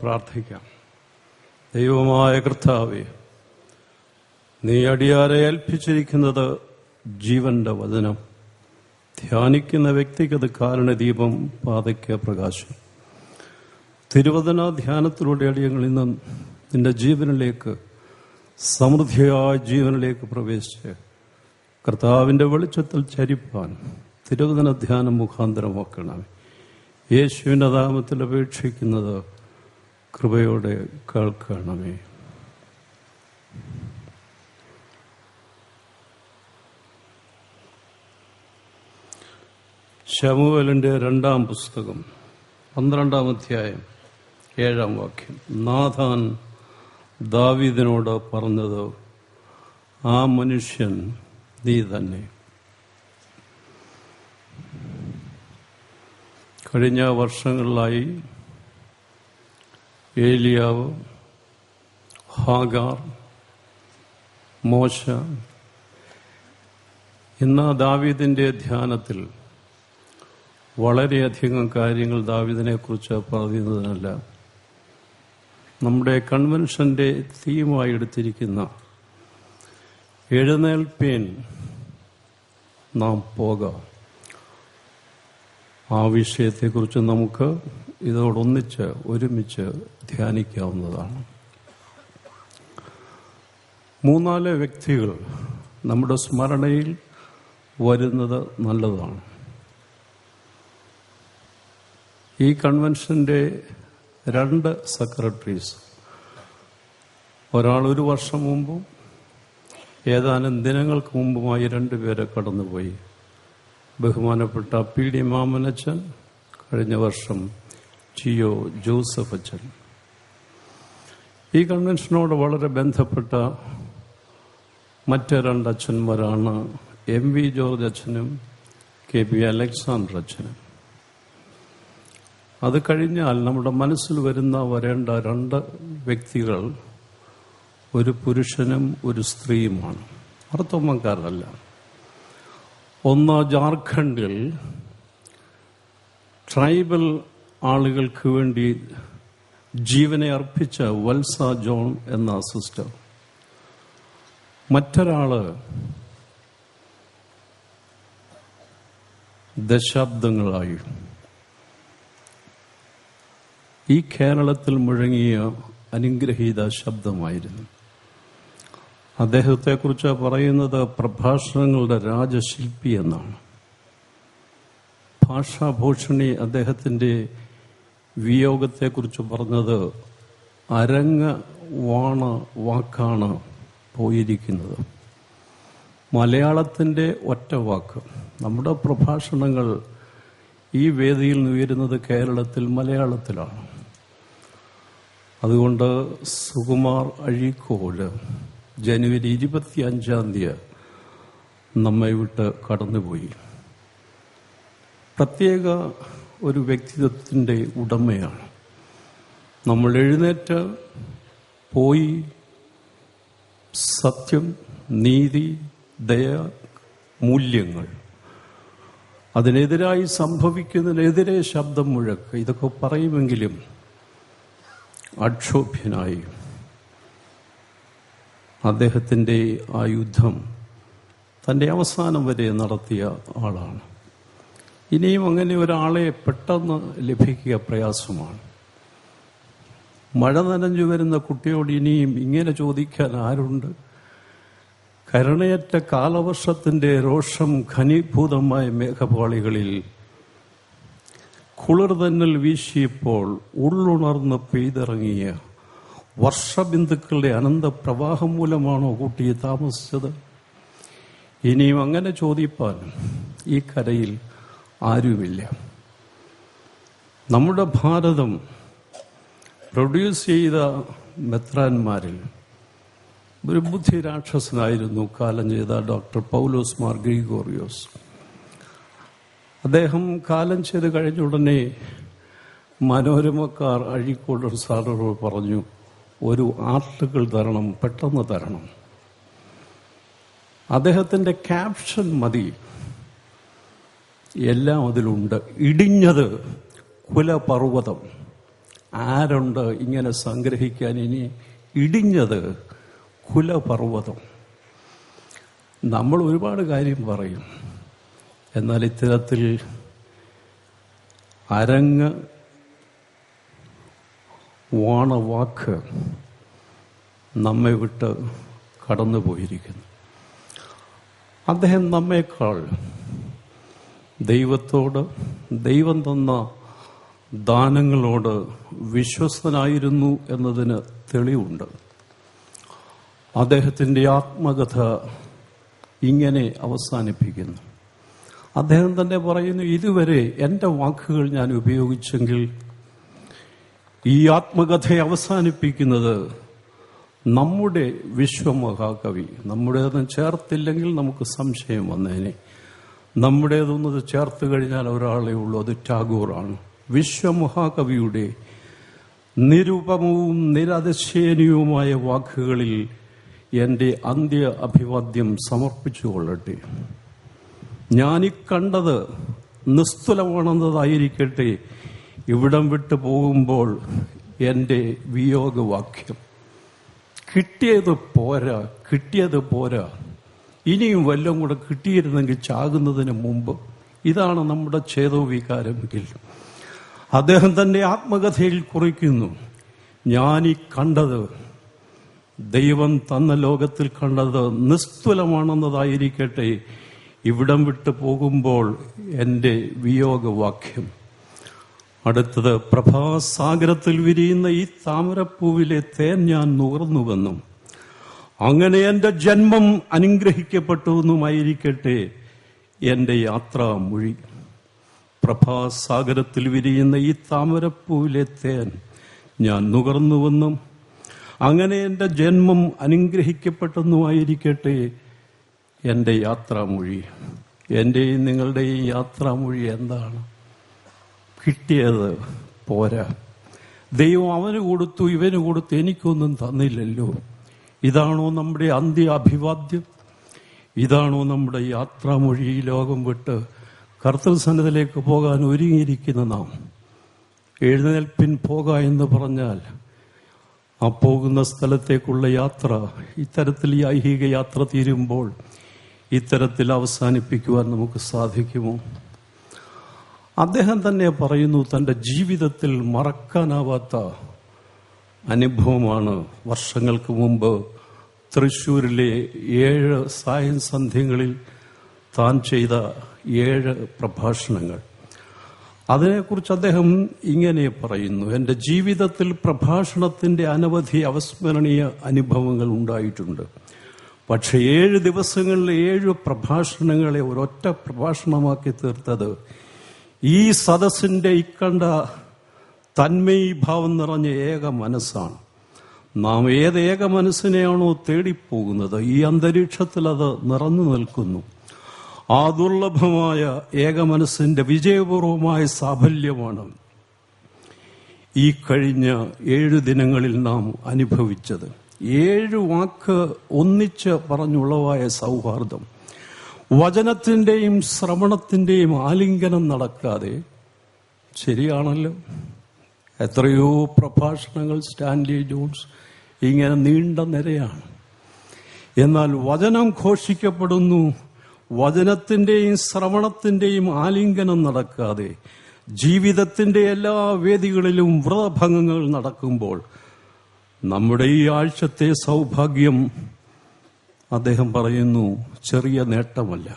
പ്രാർത്ഥിക്കാം. ദൈവമായ കർത്താവേ, നീ അടിയാരെ ഏൽപ്പിച്ചിരിക്കുന്നത് ജീവന്റെ വചനം. ധ്യാനിക്കുന്ന വ്യക്തിക്കത് കാരണദീപം, പാതയ്ക്ക് പ്രകാശം. തിരുവചന ധ്യാനത്തിലൂടെ അടിയങ്ങളിൽ നിന്ന് നിന്റെ ജീവനിലേക്ക്, സമൃദ്ധിയായ ജീവനിലേക്ക് പ്രവേശിച്ച് കർത്താവിൻ്റെ വെളിച്ചത്തിൽ ചരിപ്പാൻ തിരുവചന ധ്യാനം മുഖാന്തരമാക്കണം. യേശുവിൻ്റെ നാമത്തിൽ അപേക്ഷിക്കുന്നത് കൃപയോടെ കേൾക്കണമേ. ശമൂവേലിൻ്റെ 2-ാം പുസ്തകം 12-ാം അധ്യായം 7-ാം വാക്യം. നാഥാൻ ദാവീദിനോട് പറഞ്ഞത്, ആ മനുഷ്യൻ നീ തന്നെ. കഴിഞ്ഞ വർഷങ്ങളിലായി ഏലിയാവ്, ഹാഗാർ, മോശ, ഇന്ന് ദാവീദിൻ്റെ ധ്യാനത്തിൽ വളരെയധികം കാര്യങ്ങൾ ദാവീദിനെ കുറിച്ച് പറയുന്നതിനല്ല, നമ്മുടെ കൺവെൻഷന്റെ തീമായി എടുത്തിരിക്കുന്ന എഴുന്നേൽപ്പേൻ നാം പോകാം, ആ വിഷയത്തെക്കുറിച്ച് നമുക്ക് ഇതോടൊന്നിച്ച് ഒരുമിച്ച് ധ്യാനിക്കാവുന്നതാണ്. 3-4 വ്യക്തികൾ നമ്മുടെ സ്മരണയിൽ വരുന്നത് നല്ലതാണ്. ഈ കൺവെൻഷന്റെ 2 സെക്രട്ടറീസ്, ഒരാൾ 1 വർഷം മുമ്പും ഏതാനും ദിനങ്ങൾക്ക് മുമ്പുമായി 2 പേരെ കടന്നുപോയി. ബഹുമാനപ്പെട്ട PD മാമനച്ചൻ, കഴിഞ്ഞ വർഷം GO ജോസഫ് അച്ഛൻ. ഈ കൺവെൻഷനോട് വളരെ ബന്ധപ്പെട്ട മറ്റ് 2 അച്ഛന്മാരാണ് MV ജോർജ് അച്ഛനും KB അലക്സാണ്ടർ അച്ഛനും. അത് കഴിഞ്ഞാൽ നമ്മുടെ മനസ്സിൽ വരേണ്ട 2 വ്യക്തികൾ ഒരു പുരുഷനും ഒരു സ്ത്രീയുമാണ്. അർത്ഥമക്കാരല്ല. ഒന്ന്, ജാർഖണ്ഡിൽ ട്രൈബൽ ആളുകൾക്ക് വേണ്ടി ജീവനെ അർപ്പിച്ച വത്സ ജോൺ എന്ന സിസ്റ്റർ. മറ്റൊരാള് ദശാബ്ദങ്ങളായി ഈ കേരളത്തിൽ മുഴങ്ങിയ അനുഗ്രഹീത ശബ്ദമായിരുന്നു. അദ്ദേഹത്തെക്കുറിച്ച് പറയുന്നത് പ്രഭാഷണങ്ങളുടെ രാജശില്പി എന്നാണ്. ഭാഷാഭൂഷണി അദ്ദേഹത്തിൻ്റെ വിയോഗത്തെക്കുറിച്ച് പറഞ്ഞത്, അരങ്ങ വാണ വാക്കാണ് പോയിരിക്കുന്നത്. മലയാളത്തിൻ്റെ ഒറ്റ വാക്ക്. നമ്മുടെ പ്രഭാഷണങ്ങൾ ഈ വേദിയിൽ ഉയരുന്നത് കേരളത്തിൽ മലയാളത്തിലാണ്. അതുകൊണ്ട് സുകുമാർ അഴീക്കോട് ജനുവരി 25-ാം തീയതി നമ്മെ വിട്ട് കടന്നുപോയി. പ്രത്യേക ഒരു വ്യക്തിത്വത്തിൻ്റെ ഉടമയാണ്. നമ്മൾ എഴുന്നേറ്റ് പോയി സത്യം, നീതി, ദയ, മൂല്യങ്ങൾ, അതിനെതിരായി സംഭവിക്കുന്നതിനെതിരെ ശബ്ദം മുഴക്കുക, ഇതൊക്കെ പറയുമെങ്കിലും അക്ഷോഭ്യനായി അദ്ദേഹത്തിൻ്റെ ആ യുദ്ധം തൻ്റെ അവസാനം വരെ നടത്തിയ ആളാണ്. ഇനിയും അങ്ങനെ ഒരാളെ പെട്ടെന്ന് ലഭിക്കുക പ്രയാസമാണ്. മഴ നനഞ്ഞു വരുന്ന കുട്ടിയോട് ഇനിയും ഇങ്ങനെ ചോദിക്കാൻ ആരുണ്ട്? കരുണയറ്റ കാലവർഷത്തിൻ്റെ രോഷം ഘനീഭൂതമായ മേഘപാളികളിൽ കുളിർ തന്നൽ വീശിയപ്പോൾ ഉള്ളുണർന്ന് പെയ്തിറങ്ങിയ വർഷബിന്ദുക്കളുടെ അനന്തപ്രവാഹം മൂലമാണോ കുട്ടിയെ താമസിച്ചത്? ഇനിയും അങ്ങനെ ചോദിപ്പാൻ ഈ കരയിൽ ആരുമില്ല. നമ്മുടെ ഭാരതം പ്രൊഡ്യൂസ് ചെയ്ത മെത്രാന്മാരിൽ ഒരു ബുദ്ധിരാക്ഷസനായിരുന്നു കാലം ചെയ്ത ഡോക്ടർ പൗലോസ് മാർ ഗ്രിഗോറിയോസ്. അദ്ദേഹം കാലം ചെയ്ത് കഴിഞ്ഞ ഉടനെ മനോരമക്കാർ അഴീക്കോട് സാറോട് പറഞ്ഞു, ഒരു ആർട്ടിക്കിൾ തരണം, പെട്ടെന്ന് തരണം. അദ്ദേഹത്തിൻ്റെ ക്യാപ്ഷൻ മതി, എല്ലാം അതിലുണ്ട്. ഇടിഞ്ഞത് കുലപർവ്വതം, ആരുണ്ട് ഇങ്ങനെ സംഗ്രഹിക്കാൻ? ഇനി ഇടിഞ്ഞത് കുലപർവ്വതം. നമ്മൾ ഒരുപാട് കാര്യം പറയും, എന്നാൽ ഇത്തരത്തിൽ അരങ്ങ് വാണവാക്ക് നമ്മെ വിട്ട് കടന്നുപോയിരിക്കുന്നു. അദ്ദേഹം നമ്മേക്കാൾ ദൈവത്തോട്, ദൈവം തന്ന ദാനങ്ങളോട് വിശ്വസ്തനായിരുന്നു എന്നതിന് തെളിവുണ്ട്. അദ്ദേഹത്തിൻ്റെ ആത്മകഥ ഇങ്ങനെ അവസാനിപ്പിക്കുന്നു. അദ്ദേഹം തന്നെ പറയുന്നു, ഇതുവരെ എൻ്റെ വാക്കുകൾ ഞാൻ ഉപയോഗിച്ചെങ്കിൽ ഈ ആത്മകഥയെ അവസാനിപ്പിക്കുന്നത് നമ്മുടെ വിശ്വമഹാകവി, നമ്മുടേതൊന്നും ചേർത്തില്ലെങ്കിൽ നമുക്ക് സംശയം വന്നേനെ. നമ്മുടേതൊന്നത് ചേർത്ത് കഴിഞ്ഞാൽ ഒരാളേ ഉള്ളൂ, അത് ടാഗോറാണ്. വിശ്വമഹാകവിയുടെ നിരുപമവും നിരതിശയനീയവുമായ വാക്കുകളിൽ എൻ്റെ അന്ത്യ അഭിവാദ്യം സമർപ്പിച്ചുകൊള്ളട്ടെ. ഞാനീ കണ്ടത് നിസ്തുലമാണെന്നതായിരിക്കട്ടെ ഇവിടം വിട്ടു പോകുമ്പോൾ എൻ്റെ വിയോഗവാക്യം. കിട്ടിയത് പോരാ, ഇനിയും വല്ലതും കൂടെ കിട്ടിയിരുന്നെങ്കിൽ ചാകുന്നതിന് മുമ്പ്. ഇതാണ് നമ്മുടെ ചേതോവികാരമെങ്കിൽ അദ്ദേഹം തന്റെ ആത്മകഥയിൽ കുറിക്കുന്നു, ഞാനീ കണ്ടത്, ദൈവം തന്ന ലോകത്തിൽ കണ്ടത് നിസ്തുലമാണെന്നതായിരിക്കട്ടെ ഇവിടം വിട്ടു പോകുമ്പോൾ എൻ്റെ വിയോഗവാക്യം. അടുത്തത്, പ്രഭാസാഗരത്തിൽ വിരിയുന്ന ഈ താമരപ്പൂവിലെ തേൻ ഞാൻ നുകർന്നുവെന്നും അങ്ങനെ എൻ്റെ ജന്മം അനുഗ്രഹിക്കപ്പെട്ടുവെന്നുമായിരിക്കട്ടെ എൻ്റെ യാത്രാമൊഴി. പ്രഭാസാഗരത്തിൽ വിരിയുന്ന ഈ താമരപ്പൂവിലെ തേൻ ഞാൻ നുകർന്നുവെന്നും അങ്ങനെ എൻ്റെ ജന്മം അനുഗ്രഹിക്കപ്പെട്ടെന്നുമായിരിക്കട്ടെ എൻ്റെ യാത്രാമൊഴി. എൻ്റെയും നിങ്ങളുടെയും യാത്രാമൊഴി എന്താണ്? കിട്ടിയത് പോരാ. ദൈവം അവന് കൊടുത്തു, ഇവന് കൊടുത്തു, എനിക്കൊന്നും തന്നില്ലല്ലോ. ഇതാണോ നമ്മുടെ അന്ത്യ അഭിവാദ്യം? ഇതാണോ നമ്മുടെ യാത്രാമൊഴി? ഈ ലോകം വിട്ട് കർത്തൃസന്നിധിയിലേക്ക് പോകാൻ ഒരുങ്ങിയിരിക്കുന്ന നാം എഴുന്നേൽപ്പിൻ പോക എന്ന് പറഞ്ഞാൽ ആ പോകുന്ന സ്ഥലത്തേക്കുള്ള യാത്ര ഇത്തരത്തിൽ ഈ ഐഹിക യാത്ര തീരുമ്പോൾ ഇത്തരത്തിൽ അവസാനിപ്പിക്കുവാൻ നമുക്ക് സാധിക്കുമോ? അദ്ദേഹം തന്നെ പറയുന്നു, തൻ്റെ ജീവിതത്തിൽ മറക്കാനാവാത്ത അനുഭവമാണ് വർഷങ്ങൾക്ക് മുമ്പ് തൃശ്ശൂരിലെ 7 സായം സന്ധ്യങ്ങളിൽ താൻ ചെയ്ത 7 പ്രഭാഷണങ്ങൾ. അതിനെക്കുറിച്ച് അദ്ദേഹം ഇങ്ങനെ പറയുന്നു, എൻ്റെ ജീവിതത്തിൽ പ്രഭാഷണത്തിൻ്റെ അനവധി അവസ്മരണീയ അനുഭവങ്ങൾ ഉണ്ടായിട്ടുണ്ട്. പക്ഷെ 7 ദിവസങ്ങളിലെ 7 പ്രഭാഷണങ്ങളെ ഒരൊറ്റ പ്രഭാഷണമാക്കി തീർത്തത് ഈ സദസ്സിൻ്റെ ഇക്കണ്ട തന്മയീഭാവം നിറഞ്ഞ ഏക മനസ്സാണ്. നാം ഏത് ഏക മനസ്സിനെയാണോ തേടിപ്പോകുന്നത്, ഈ അന്തരീക്ഷത്തിൽ അത് നിറഞ്ഞു നിൽക്കുന്നു. ആ ദുർലഭമായ ഏക മനസ്സിന്റെ വിജയപൂർവമായ സാഫല്യമാണ് ഈ കഴിഞ്ഞ 7 ദിനങ്ങളിൽ നാം അനുഭവിച്ചത്. 7 വാക്ക് ഒന്നിച്ച് പറഞ്ഞുളവായ സൗഹാർദ്ദം, വചനത്തിന്റെയും ശ്രവണത്തിന്റെയും ആലിംഗനം നടക്കാതെ, ശരിയാണല്ലോ, എത്രയോ പ്രഭാഷണങ്ങൾ സ്റ്റാൻലി ജോൺസ് ഇങ്ങനെ നീണ്ട നിരയാണ്. എന്നാൽ വചനം ഘോഷിക്കപ്പെടുന്നു, വചനത്തിന്റെയും ശ്രവണത്തിന്റെയും ആലിംഗനം നടക്കാതെ ജീവിതത്തിന്റെ എല്ലാ വേദികളിലും വ്രതഭംഗങ്ങൾ നടക്കുമ്പോൾ നമ്മുടെ ഈ ആഴ്ചത്തെ സൗഭാഗ്യം, അദ്ദേഹം പറയുന്നു, ചെറിയ നേട്ടമല്ല.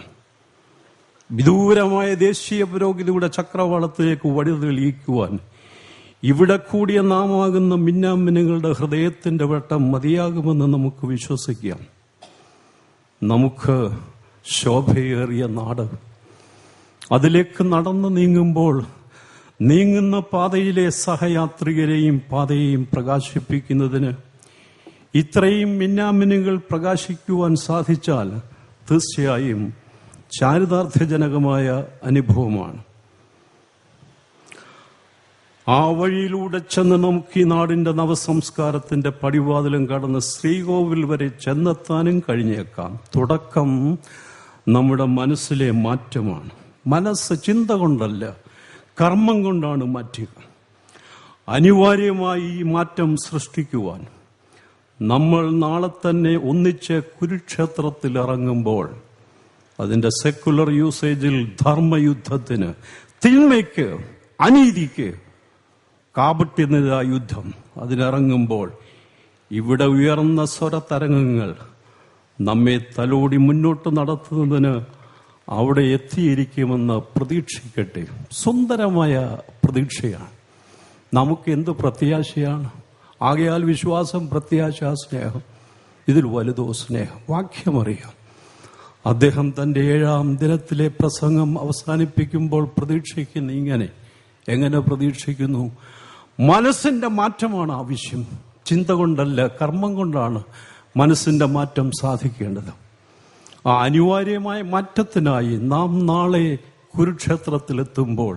വിദൂരമായ ദേശീയ പുരോഗതിയുടെ ചക്രവാളത്തിലേക്ക് വഴി തെളിയിക്കുവാൻ ഇവിടെ കൂടിയ നാമാകുന്ന മിന്നാമിനുകളുടെ ഹൃദയത്തിന്റെ വെട്ടം മതിയാകുമെന്ന് നമുക്ക് വിശ്വസിക്കാം. നമുക്ക് ശോഭയേറിയ നാട്, അതിലേക്ക് നടന്നു നീങ്ങുമ്പോൾ നീങ്ങുന്ന പാതയിലെ സഹയാത്രികരെയും പാതയെയും പ്രകാശിപ്പിക്കുന്നതിന് ഇത്രയും മിന്നാമിനുകൾ പ്രകാശിക്കുവാൻ സാധിച്ചാൽ തീർച്ചയായും ചാരിതാർത്ഥ്യജനകമായ അനുഭവമാണ്. ആ വഴിയിലൂടെ ചെന്ന് നമുക്ക് ഈ നാടിന്റെ നവസംസ്കാരത്തിന്റെ പടിവാതിലും കടന്ന് ശ്രീകോവിൽ വരെ ചെന്നെത്താനും കഴിഞ്ഞേക്കാം. തുടക്കം നമ്മുടെ മനസ്സിലെ മാറ്റമാണ്. മനസ്സ് ചിന്ത കൊണ്ടല്ല, കർമ്മം കൊണ്ടാണ് മാറ്റുക. അനിവാര്യമായി ഈ മാറ്റം സൃഷ്ടിക്കുവാൻ നമ്മൾ നാളെ തന്നെ ഒന്നിച്ച് കുരുക്ഷേത്രത്തിൽ ഇറങ്ങുമ്പോൾ അതിൻ്റെ സെക്കുലർ യൂസേജിൽ ധർമ്മയുദ്ധത്തിന്, തിന്മയ്ക്ക്, അനീതിക്ക് കാപട്യനിത യുദ്ധം അതിനിറങ്ങുമ്പോൾ ഇവിടെ ഉയർന്ന സ്വരതരംഗങ്ങൾ നമ്മെ തലോടി മുന്നോട്ട് നടത്തുന്നതിന് അവിടെ എത്തിയിരിക്കുമെന്ന് പ്രതീക്ഷിക്കട്ടെ. സുന്ദരമായ പ്രതീക്ഷയാണ്. നമുക്ക് എന്ത് പ്രത്യാശയാണ്? ആകയാൽ വിശ്വാസം, പ്രത്യാശ, സ്നേഹം, ഇതിൽ വലുതോ സ്നേഹം? വാക്യമറിയാം. അദ്ദേഹം തൻ്റെ 7-ാം ദിനത്തിലെ പ്രസംഗം അവസാനിപ്പിക്കുമ്പോൾ പ്രതീക്ഷിക്കുന്ന ഇങ്ങനെ. എങ്ങനെ പ്രതീക്ഷിക്കുന്നു? മനസ്സിന്റെ മാറ്റമാണ് ആവശ്യം. ചിന്ത കൊണ്ടല്ല, കർമ്മം കൊണ്ടാണ് മനസ്സിന്റെ മാറ്റം സാധിക്കേണ്ടത്. ആ അനിവാര്യമായ മാറ്റത്തിനായി നാം നാളെ കുരുക്ഷേത്രത്തിലെത്തുമ്പോൾ,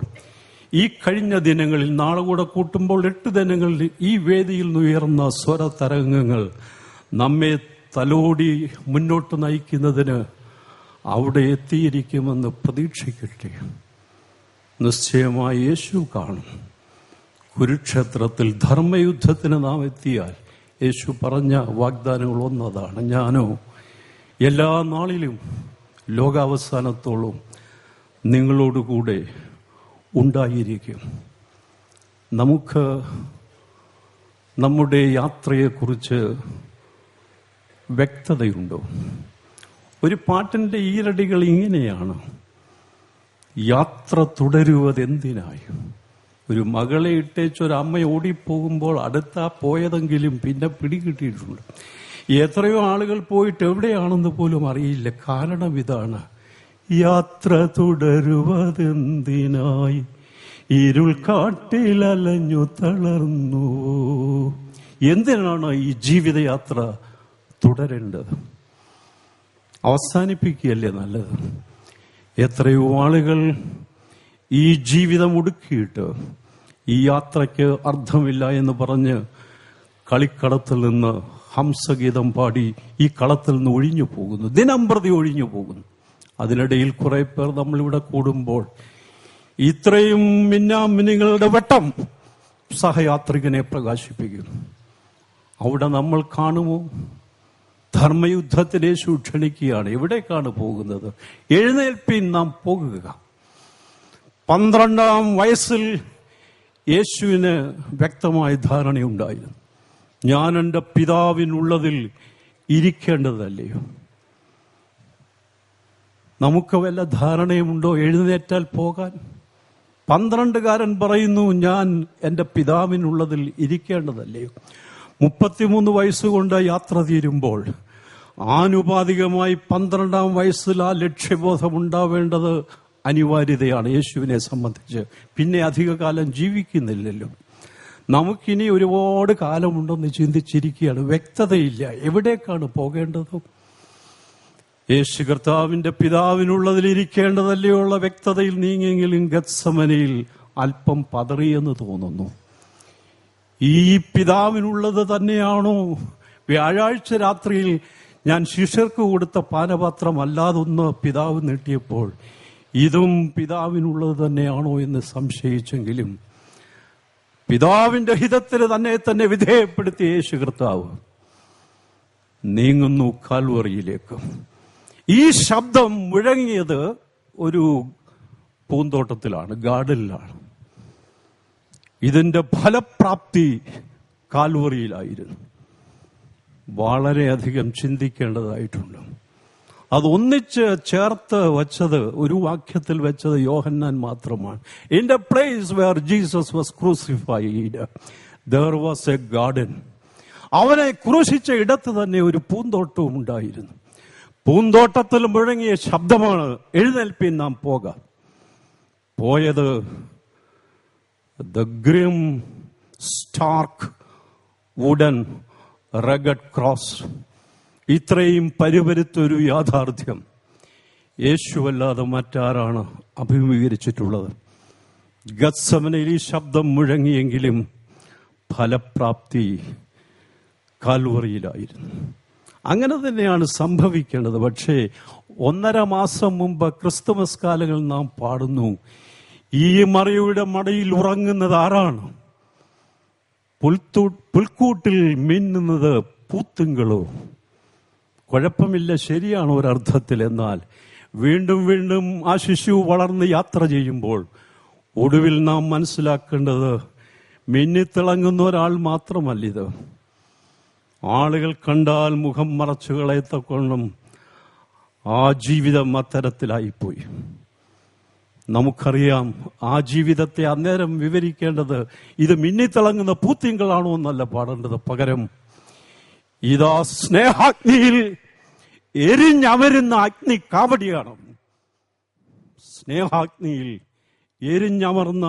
ഈ കഴിഞ്ഞ ദിനങ്ങളിൽ, നാളെ കൂടെ കൂട്ടുമ്പോൾ 8 ദിനങ്ങളിൽ ഈ വേദിയിൽ നിന്നുയർന്ന സ്വരതരംഗങ്ങൾ നമ്മെ തലോടി മുന്നോട്ട് നയിക്കുന്നതിന് അവിടെ എത്തിയിരിക്കുമെന്ന് പ്രതീക്ഷിക്കട്ടെ. നിശ്ചയമായി യേശു കാണും. കുരുക്ഷേത്രത്തിൽ ധർമ്മയുദ്ധത്തിന് നാം എത്തിയാൽ യേശു പറഞ്ഞ വാഗ്ദാനങ്ങൾ ഒന്നതാണ്: ഞാനോ എല്ലാ നാളിലും ലോകാവസാനത്തോളം നിങ്ങളോടുകൂടെ ഉണ്ടായിരിക്കും. നമുക്ക് നമ്മുടെ യാത്രയെക്കുറിച്ച് വ്യക്തതയുണ്ടോ? ഒരു പാട്ടിൻ്റെ ഈരടികൾ ഇങ്ങനെയാണ്: യാത്ര തുടരുവതെന്തിനായി? ഒരു മകളെ ഇട്ടേച്ചൊരമ്മ ഓടിപ്പോകുമ്പോൾ അടുത്ത പോയതെങ്കിലും പിന്നെ പിടികിട്ടിയിട്ടുണ്ട്. എത്രയോ ആളുകൾ പോയിട്ട് എവിടെയാണെന്ന് പോലും അറിയില്ല. കാരണം ഇതാണ്: യാത്ര തുടരുവതെന്തിനായി, ഇരുൾ കാട്ടിലലഞ്ഞു തളർന്നു. എന്തിനാണ് ഈ ജീവിതയാത്ര തുടരേണ്ടത്? അവസാനിപ്പിക്കുകയല്ലേ നല്ലത്? എത്രയോ ആളുകൾ ഈ ജീവിതം ഒടുക്കിയിട്ട് ഈ യാത്രയ്ക്ക് അർത്ഥമില്ല എന്ന് പറഞ്ഞ് കളിക്കളത്തിൽ നിന്ന് ഹംസഗീതം പാടി ഈ കളത്തിൽ നിന്ന് ഒഴിഞ്ഞു പോകുന്നു, ദിനം പ്രതി ഒഴിഞ്ഞു പോകുന്നു. അതിനിടയിൽ കുറെ പേർ നമ്മളിവിടെ കൂടുമ്പോൾ ഇത്രയും മിന്നാമിനിങ്ങളുടെ വെട്ടം സഹയാത്രികനെ പ്രകാശിപ്പിക്കുന്നു. അവിടെ നമ്മൾ കാണുമോ? ധർമ്മയുദ്ധത്തിന് യേശു ക്ഷണിക്കുകയാണ്. എവിടേക്കാണ് പോകുന്നത്? എഴുന്നേൽപ്പിൻ, നാം പോകുക. 12-ാം വയസ്സിൽ യേശുവിന് വ്യക്തമായ ധാരണയുണ്ടായിരുന്നു. ഞാൻ എൻ്റെ പിതാവിനുള്ളതിൽ ഇരിക്കേണ്ടതല്ലയോ? നമുക്ക് വല്ല ധാരണയുമുണ്ടോ എഴുന്നേറ്റാൽ പോകാൻ? 12-കാരൻ പറയുന്നു, ഞാൻ എൻ്റെ പിതാവിനുള്ളതിൽ ഇരിക്കേണ്ടതല്ലയോ? 33 വയസ്സുകൊണ്ട് യാത്ര തീരുമ്പോൾ ആനുപാതികമായി 12-ാം വയസ്സിൽ ആ ലക്ഷ്യബോധം ഉണ്ടാവേണ്ടത് അനിവാര്യതയാണ് യേശുവിനെ സംബന്ധിച്ച്. പിന്നെ അധിക കാലം ജീവിക്കുന്നില്ലല്ലോ. നമുക്കിനി ഒരുപാട് കാലമുണ്ടെന്ന് ചിന്തിച്ചിരിക്കുകയാണ്. വ്യക്തതയില്ല എവിടേക്കാണ് പോകേണ്ടത്. യേശു കർത്താവിന്റെ പിതാവിനുള്ളതിലിരിക്കേണ്ടതല്ലയോ ഉള്ള വ്യക്തതയിൽ നീങ്ങിയെങ്കിലും ഗത്സമനയിൽ അല്പം പതറിയെന്ന് തോന്നുന്നു. ഈ പിതാവിനുള്ളത് തന്നെയാണോ? വ്യാഴാഴ്ച രാത്രിയിൽ ഞാൻ ശിഷ്യർക്ക് കൊടുത്ത പാനപാത്രം അല്ലാതൊന്ന് പിതാവ് നീട്ടിയപ്പോൾ ഇതും പിതാവിനുള്ളത് തന്നെയാണോ എന്ന് സംശയിച്ചെങ്കിലും പിതാവിന്റെ ഹിതത്തിന് തന്നെ വിധേയപ്പെടുത്തിയ യേശു കർത്താവ് നീങ്ങുന്നു കാൽവറിയിലേക്ക്. ഈ ശബ്ദം മുഴങ്ങിയത് ഒരു പൂന്തോട്ടത്തിലാണ്, ഗാർഡനിലാണ്. ഇതിന്റെ ഫലപ്രാപ്തി കാൽവറിയിലായിരുന്നു. വളരെയധികം ചിന്തിക്കേണ്ടതായിട്ടുണ്ട്. അതൊന്നിച്ച് ചേർത്ത് വച്ചത്, ഒരു വാക്യത്തിൽ വെച്ചത് യോഹന്നാൻ മാത്രമാണ്. In the place where Jesus was crucified there was a garden. അവനെ ക്രൂശിച്ച ഇടത്ത് തന്നെ ഒരു പൂന്തോട്ടവും ഉണ്ടായിരുന്നു. പൂന്തോട്ടത്തിൽ മുഴങ്ങിയ ശബ്ദമാണ്, എഴുന്നേൽപ്പിൻ, നാം പോകാം. പോയത് the grim, stark, wooden, rugged cross. ഇത്രയും പരിപരുത്തൊരു യാഥാർത്ഥ്യം യേശുവല്ലാതെ മറ്റാരാണ് അഭിമുഖീകരിച്ചിട്ടുള്ളത്? ഗത്സമനയിൽ ഈ ശബ്ദം മുഴങ്ങിയെങ്കിലും ഫലപ്രാപ്തി കാൽവറിയിലായിരുന്നു. അങ്ങനെ തന്നെയാണ് സംഭവിക്കേണ്ടത്. പക്ഷേ 1.5 മാസം മുമ്പ് ക്രിസ്തുമസ് കാലങ്ങൾ നാം പാടുന്നു, ഈ മറിയയുടെ മടയിൽ ഉറങ്ങുന്നത് ആരാണ്? പുൽക്കൂട്ടിൽ മിന്നുന്നത് പൂത്തിങ്കളോ? കുഴപ്പമില്ല, ശരിയാണ് ഒരർത്ഥത്തിൽ. എന്നാൽ വീണ്ടും വീണ്ടും ആ ശിശു വളർന്ന് യാത്ര ചെയ്യുമ്പോൾ ഒടുവിൽ നാം മനസ്സിലാക്കേണ്ടത് മിന്നിത്തിളങ്ങുന്ന ഒരാൾ മാത്രമല്ലിത്. ആളുകൾ കണ്ടാൽ മുഖം മറച്ചുകളയത്തക്കൊണ്ടും ആ ജീവിതം അത്തരത്തിലായിപ്പോയി. നമുക്കറിയാം, ആ ജീവിതത്തെ അന്നേരം വിവരിക്കേണ്ടത് ഇത് മിന്നിത്തിളങ്ങുന്ന പൂത്തിങ്കളാണോ എന്നല്ല പാടേണ്ടത്. പകരം ഇതാ സ്നേഹാഗ്നിയിൽ എരിഞ്ഞമരുന്ന അഗ്നി കാവടിയാണ്. സ്നേഹാഗ്നിയിൽ എരിഞ്ഞമർന്ന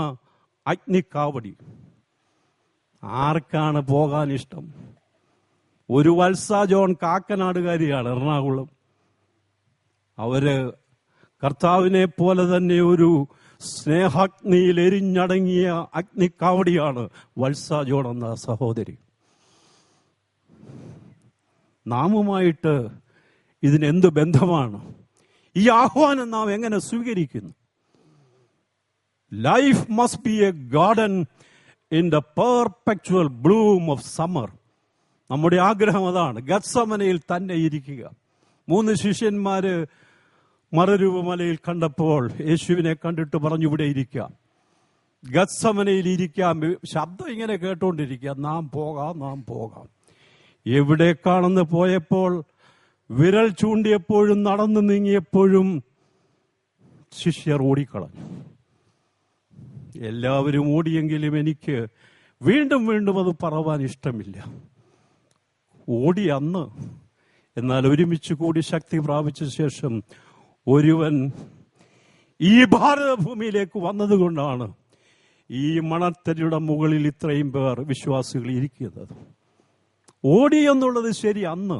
അഗ്നിക്കാവടി. ആർക്കാണ് പോകാൻ ഇഷ്ടം? ഒരു വത്സ ജോൺ കാക്കനാടുകാരിയാണ്, എറണാകുളം. അവര് കർത്താവിനെ പോലെ തന്നെ ഒരു സ്നേഹാഗ്നിയിൽ എരിഞ്ഞടങ്ങിയ അഗ്നിക്കാവടിയാണ് വത്സ ജോൺ എന്ന സഹോദരി. നാമുമായിട്ട് ഇതിനെന്ത് ബന്ധമാണ്? ഈ ആഹ്വാനം നാം എങ്ങനെ സ്വീകരിക്കുന്നു? Life must be A garden in the perpetual Bloom of summer. നമ്മുടെ ആഗ്രഹം അതാണ്. ഗത്സമനയിൽ തന്നെ ഇരിക്കുക. 3 ശിഷ്യന്മാര് മറുരൂപമലയിൽ കണ്ടപ്പോൾ യേശുവിനെ കണ്ടിട്ട് പറഞ്ഞു, ഇവിടെ ഇരിക്കാം, ഗത്സമനയിൽ ഇരിക്കാം. ശബ്ദം ഇങ്ങനെ കേട്ടോണ്ടിരിക്കുക, നാം പോകാം, നാം പോകാം. എവിടേക്കാണെന്ന് പോയപ്പോൾ, വിരൽ ചൂണ്ടിയപ്പോഴും നടന്നു നീങ്ങിയപ്പോഴും ശിഷ്യർ ഓടിക്കളഞ്ഞു. എല്ലാവരും ഓടിയെങ്കിലും എനിക്ക് വീണ്ടും വീണ്ടും അത് പറവാൻ ഇഷ്ടമില്ല. ഓടി അന്ന്, എന്നാൽ ഒരുമിച്ച് കൂടി ശക്തി പ്രാപിച്ച ശേഷം ഒരുവൻ ഈ ഭാരതഭൂമിയിലേക്ക് വന്നതുകൊണ്ടാണ് ഈ മണത്തരിയുടെ മുകളിൽ ഇത്രയും പേർ വിശ്വാസികൾ ഇരിക്കുന്നത്. ഓടി എന്നുള്ളത് ശരി അന്ന്.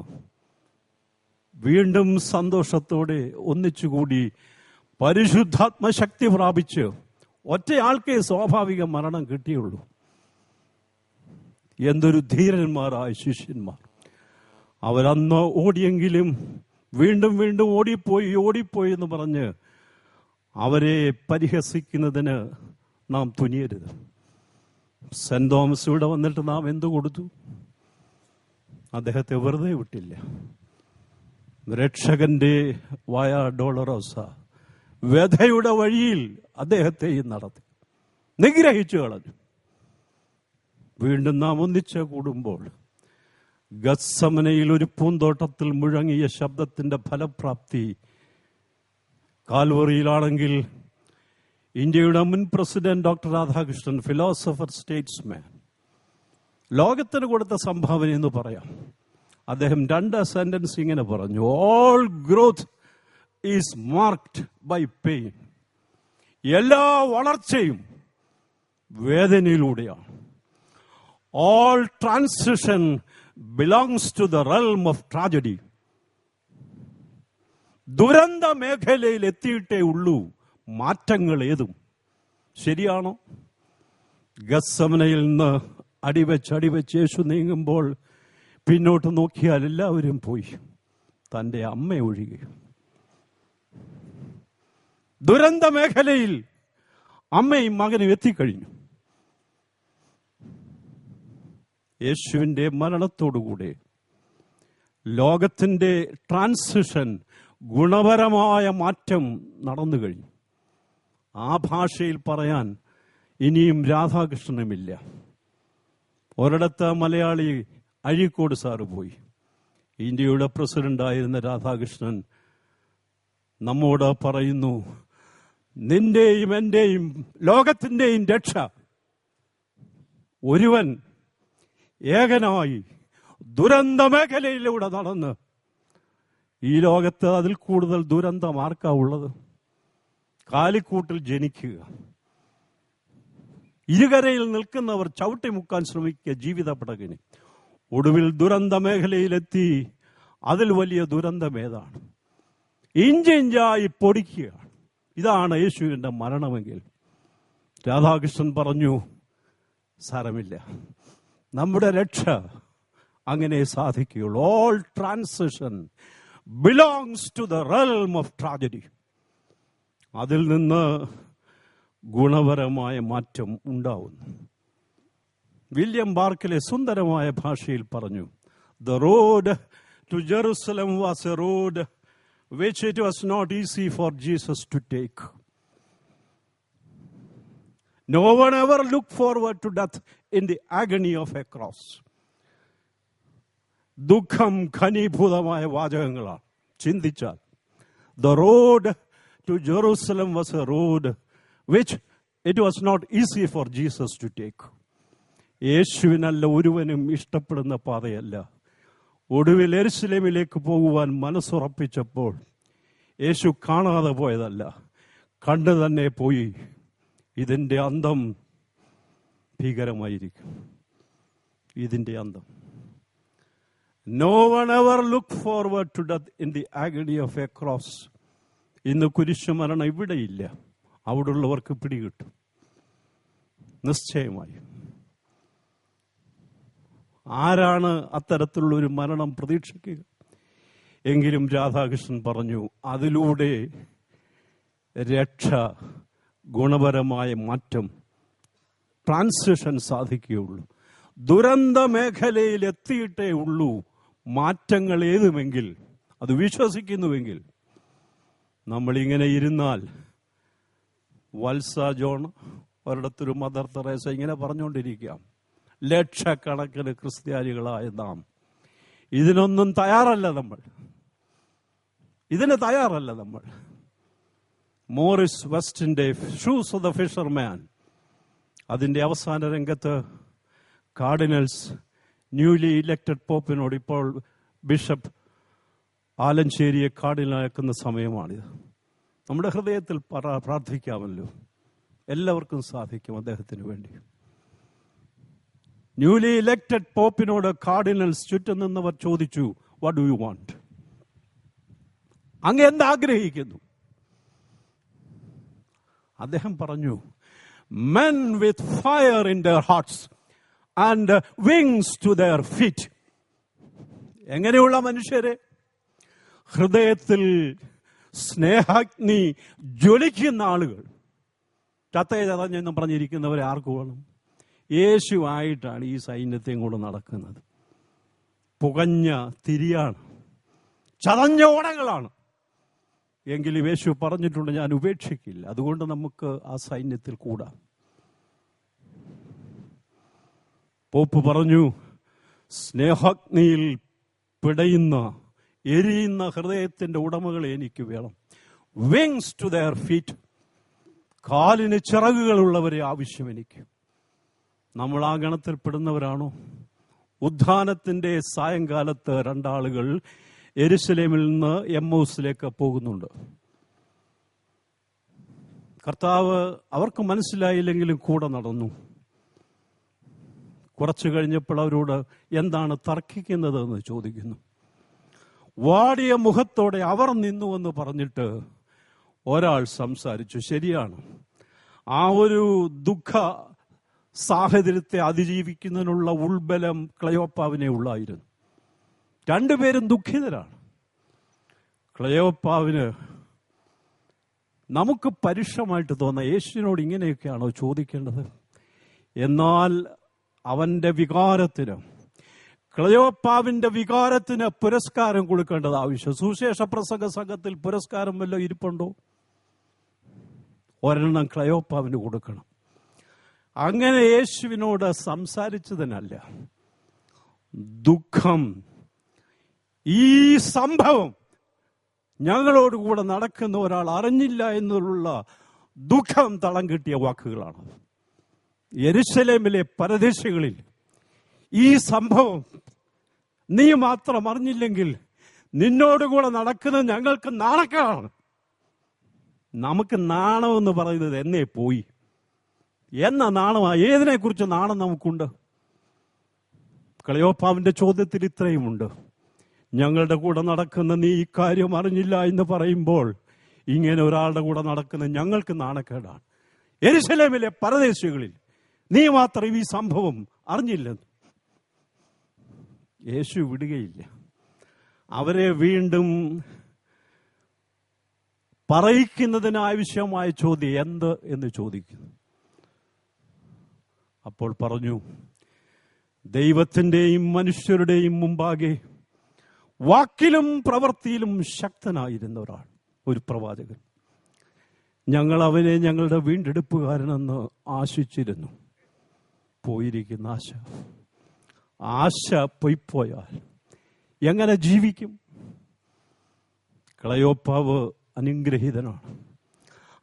വീണ്ടും സന്തോഷത്തോടെ ഒന്നിച്ചുകൂടി പരിശുദ്ധാത്മശക്തി പ്രാപിച്ച് ഒറ്റയാൾക്കേ സ്വാഭാവിക മരണം കിട്ടിയുള്ളൂ. എന്തൊരു ധീരന്മാരായ ശിഷ്യന്മാർ! അവരന്ന് ഓടിയെങ്കിലും വീണ്ടും വീണ്ടും ഓടിപ്പോയി എന്ന് പറഞ്ഞ് അവരെ പരിഹസിക്കുന്നതിന് നാം തുനിയരുത്. സെന്റ് തോമസ് ഇവിടെ വന്നിട്ട് നാം എന്തു കൊടുത്തു? അദ്ദേഹത്തെ വെറുതെ വിട്ടില്ല. രക്ഷകന്റെ വയ ഡോളറോസ, വ്യഥയുടെ വഴിയിൽ അദ്ദേഹത്തെയും നടത്തി, നിഗ്രഹിച്ചു കളഞ്ഞു. വീണ്ടും നാം ഒന്നിച്ച് കൂടുമ്പോൾ ഗത്സമനയിൽ ഒരു പൂന്തോട്ടത്തിൽ മുഴങ്ങിയ ശബ്ദത്തിന്റെ ഫലപ്രാപ്തി കാൽവറിയിലാണെങ്കിൽ ഇന്ത്യയുടെ മുൻ president doctor Radhakrishnan, philosopher, statesman, ലോകത്തിന് കൊടുത്ത സംഭാവന എന്ന് പറയാം. അദ്ദേഹം 2 സെന്റൻസ് ഇങ്ങനെ പറഞ്ഞു: all growth is marked by pain. എല്ലാ വളർച്ചയും വേദനയിലൂടെയാണ്. All transition belongs to the realm of tragedy. ദുരന്ത മേഖലയിൽ എത്തിയിട്ടേ ഉള്ളൂ മാറ്റങ്ങൾ ഏതും. ശരിയാണോ? ഗത്സമനയിൽ നിന്ന് അടിവെച്ച് യേശു നീങ്ങുമ്പോൾ പിന്നോട്ട് നോക്കിയാൽ എല്ലാവരും പോയി, തൻ്റെ അമ്മ ഒഴികെ. ദുരന്ത മേഖലയിൽ അമ്മയും മകനും എത്തിക്കഴിഞ്ഞു. യേശുവിൻ്റെ മരണത്തോടുകൂടെ ലോകത്തിൻ്റെ ട്രാൻസിഷൻ, ഗുണപരമായ മാറ്റം നടന്നു കഴിഞ്ഞു. ആ ഭാഷയിൽ പറയാൻ ഇനിയും രാധാകൃഷ്ണനുമില്ല. ഒരിടത്ത് മലയാളി അഴീക്കോട് സാറ് പോയി. ഇന്ത്യയുടെ പ്രസിഡന്റായിരുന്ന രാധാകൃഷ്ണൻ നമ്മോട് പറയുന്നു, നിന്റെയും എന്റെയും ലോകത്തിന്റെയും രക്ഷ ഒരുവൻ ഏകനായി ദുരന്ത മേഖലയിലൂടെ നടന്ന്, ഈ ലോകത്ത് അതിൽ കൂടുതൽ ദുരന്തം ആർക്കാ ഉള്ളത്? കാലിക്കൂട്ടിൽ ജനിക്കുക, ഇരുകരയിൽ നിൽക്കുന്നവർ ചവിട്ടിമുക്കാൻ ശ്രമിക്കുക ജീവിത പടകിന്. ഒടുവിൽ ദുരന്ത മേഖലയിലെത്തി. അതിൽ വലിയ ദുരന്തം ഏതാണ്? ഇഞ്ചിഞ്ചായി പൊടിക്കുകയാണ്. ഇതാണ് യേശുവിൻ്റെ മരണമെങ്കിൽ. രാധാകൃഷ്ണൻ പറഞ്ഞു, സാരമില്ല, നമ്മുടെ രക്ഷ അങ്ങനെ സാധിക്കുകയുള്ളൂ. All transition belongs to the realm of tragedy. അതിൽ നിന്ന് ഗുണപരമായ മാറ്റം ഉണ്ടാവുന്നു. വില്യം ബാർക്കിലെ സുന്ദരമായ ഭാഷയിൽ പറഞ്ഞു, "The road to Jerusalem was a road which it was not easy for Jesus to take. No one ever looked forward to death in the agony of a cross." ദുഃഖം ഘനീഭൂതമായ വാചകങ്ങളാണ്. ചിന്തിച്ചാൽ, "The road to Jerusalem was a road which it was not easy for Jesus to take." യേശുവിനല്ല ഒരുവനും ഇഷ്ടപ്പെടുന്ന പാതയല്ല. ഒടുവിൽ യെരുശലേമിലേക്ക് പോകുവാൻ മനസ്സുറപ്പിച്ചപ്പോൾ യേശു കാണാതെ പോയതല്ല, കണ്ടു തന്നെ പോയി. ഇതിൻ്റെ അന്തം ഭീകരമായിരിക്കും. ഇതിൻ്റെ അന്തം. No one ever looked forward to death in the agony of a cross. ഇന്ന് കുരിശുമരണം ഇവിടെയില്ല. അവിടെയുള്ളവർക്ക് പിടികിട്ടും നിശ്ചയമായി. ആരാണ് അത്തരത്തിലുള്ള ഒരു മരണം പ്രതീക്ഷിക്കുക? എങ്കിലും രാധാകൃഷ്ണൻ പറഞ്ഞു, അതിലൂടെ രക്ഷ, ഗുണപരമായ മാറ്റം, ട്രാൻസിഷൻ സാധിക്കുകയുള്ളൂ. ദുരന്ത മേഖലയിൽ എത്തിയിട്ടേ ഉള്ളൂ മാറ്റങ്ങൾ ഏതുമെങ്കിൽ, അത് വിശ്വസിക്കുന്നുവെങ്കിൽ. നമ്മളിങ്ങനെ ഇരുന്നാൽ, വത്സ ജോൺ ഒരിടത്തൊരു മദർ തെരേസ ഇങ്ങനെ പറഞ്ഞുകൊണ്ടിരിക്കാം, ലക്ഷക്കണക്കിന് ക്രിസ്ത്യാനികളായ നാം ഇതിനൊന്നും തയ്യാറല്ല. ഇതിന് തയ്യാറല്ല നമ്മൾ. മോറിസ് വെസ്റ്റിന്റെ ഷൂസ് ഓഫ് ദ ഫിഷർമാൻ, അതിൻ്റെ അവസാന രംഗത്ത് കാർഡിനൽസ് ന്യൂലി ഇലക്റ്റഡ് പോപ്പിനോട്, ഇപ്പോൾ ബിഷപ്പ് ആലഞ്ചേരിയെ കാർഡിനലാക്കുന്ന സമയമാണിത്. നമ്മുടെ ഹൃദയത്തിൽ പ്രാർത്ഥിക്കാമല്ലോ. എല്ലാവർക്കും സാധിക്കും അദ്ദേഹത്തിന് വേണ്ടി. ന്യൂലി ഇലക്റ്റഡ് പോപ്പിനോട് കാർഡിനൽസ് ചുറ്റും നിന്നവർ ചോദിച്ചു, "വാട്ട് ഡു യു വാണ്ട്?" അങ്ങ് എന്താഗ്രഹിക്കുന്നു? അദ്ദേഹം പറഞ്ഞു, "Men with fire in their hearts and wings to their feet." എങ്ങനെയുള്ള മനുഷ്യരെ? ഹൃദയത്തിൽ സ്നേഹാഗ്നി ജ്വലിക്കുന്ന ആളുകൾ. ചത്തയെ ചതഞ്ഞെന്നും പറഞ്ഞിരിക്കുന്നവരെ ആർക്ക് വേണം? യേശുവായിട്ടാണ് ഈ സൈന്യത്തെയും കൂടെ നടക്കുന്നത്. പുകഞ്ഞ തിരിയാണ്, ചതഞ്ഞ ഓടകളാണ്. എങ്കിലും യേശു പറഞ്ഞിട്ടുണ്ട്, ഞാൻ ഉപേക്ഷിക്കില്ല. അതുകൊണ്ട് നമുക്ക് ആ സൈന്യത്തിൽ കൂടാം. പോപ്പ് പറഞ്ഞു, സ്നേഹാഗ്നിയിൽ പിടയുന്ന എരിയുന്ന ഹൃദയത്തിന്റെ ഉടമകളെ എനിക്ക് വേണം. വിങ്സ് ടു ദെയർ ഫീറ്റ്, കാലിന് ചിറകുകളുള്ളവരെ ആവശ്യം എനിക്ക്. നമ്മൾ ആ ഗണത്തിൽപ്പെടുന്നവരാണോ? ഉദ്ധാനത്തിന്റെ സായങ്കാലത്ത് രണ്ടാളുകൾ യെരുശലേമിൽ നിന്ന് എമ്മൗസിലേക്ക് പോകുന്നുണ്ട്. കർത്താവ് അവർക്ക് മനസ്സിലായില്ലെങ്കിലും കൂടെ നടന്നു. കുറച്ചു കഴിഞ്ഞപ്പോൾ അവരോട് എന്താണ് തർക്കിക്കുന്നത് എന്ന് ചോദിക്കുന്നു. വാടിയ മുഖത്തോടെ അവർ നിന്നുവെന്ന് പറഞ്ഞിട്ട് ഒരാൾ സംസാരിച്ചു. ശരിയാണ്, ആ ഒരു ദുഃഖ സാഹചര്യത്തെ അതിജീവിക്കുന്നതിനുള്ള ഉൾബലം ക്ലയോപ്പാവിനെ ഉള്ളായിരുന്നു. രണ്ടുപേരും ദുഃഖിതരാണ്. ക്ലയോപ്പാവിന് നമുക്ക് പരുഷമായിട്ട് തോന്നാം, യേശുവിനോട് ഇങ്ങനെയൊക്കെയാണോ ചോദിക്കേണ്ടത്? എന്നാൽ അവന്റെ വികാരത്തിന്, ക്ലയോപ്പാവിന്റെ വികാരത്തിന് പുരസ്കാരം കൊടുക്കേണ്ടത് ആവശ്യം. സുവിശേഷ പ്രസംഗ സംഘത്തിൽ പുരസ്കാരം വല്ലതും ഇരിപ്പുണ്ടോ? ഒരെണ്ണം ക്ലയോപ്പാവിന് കൊടുക്കണം. അങ്ങനെ യേശുവിനോട് സംസാരിച്ചതിനല്ല, ദുഃഖം, ഈ സംഭവം ഞങ്ങളോടുകൂടെ നടക്കുന്ന ഒരാൾ അറിഞ്ഞില്ല എന്നുള്ള ദുഃഖം തളം കിട്ടിയ വാക്കുകളാണ്. യെരുശലേമിലെ പരദേശികളിൽ ഈ സംഭവം നീ മാത്രം അറിഞ്ഞില്ലെങ്കിൽ നിന്നോടുകൂടെ നടക്കുന്നത് ഞങ്ങൾക്ക് നാണക്കേടാണ്. നമുക്ക് നാണമെന്ന് പറയുന്നത് എന്നേ പോയി. എന്ന നാണമാ? ഏതിനെക്കുറിച്ച് നാണം നമുക്കുണ്ട്? ക്ലയോപ്പാവിന്റെ ചോദ്യത്തിൽ ഇത്രയുമുണ്ട്. ഞങ്ങളുടെ കൂടെ നടക്കുന്ന നീ ഈ കാര്യം അറിഞ്ഞില്ല എന്ന് പറയുമ്പോൾ ഇങ്ങനെ ഒരാളുടെ കൂടെ നടക്കുന്ന ഞങ്ങൾക്ക് നാണക്കേടാണ്. യെരുശലേമിലെ പരദേശികളിൽ നീ മാത്രം ഈ സംഭവം അറിഞ്ഞില്ലെന്ന്. യേശു വിടുകയില്ല. അവരെ വീണ്ടും പറയിക്കുന്നതിന് ആവശ്യമായ ചോദ്യം എന്ത് എന്ന് ചോദിക്കുന്നു. അപ്പോൾ പറഞ്ഞു, ദൈവത്തിൻ്റെയും മനുഷ്യരുടെയും മുമ്പാകെ വാക്കിലും പ്രവൃത്തിയിലും ശക്തനായിരുന്ന ഒരാൾ, ഒരു പ്രവാചകൻ. ഞങ്ങൾ അവനെ ഞങ്ങളുടെ വീണ്ടെടുപ്പുകാരനെന്ന് ആശിച്ചിരുന്നു. പോയിരിക്കുന്ന ആശ പൊയ്പോയാൽ എങ്ങനെ ജീവിക്കും? ക്ലയോപ്പാവ് അനുഗ്രഹീതനാണ്.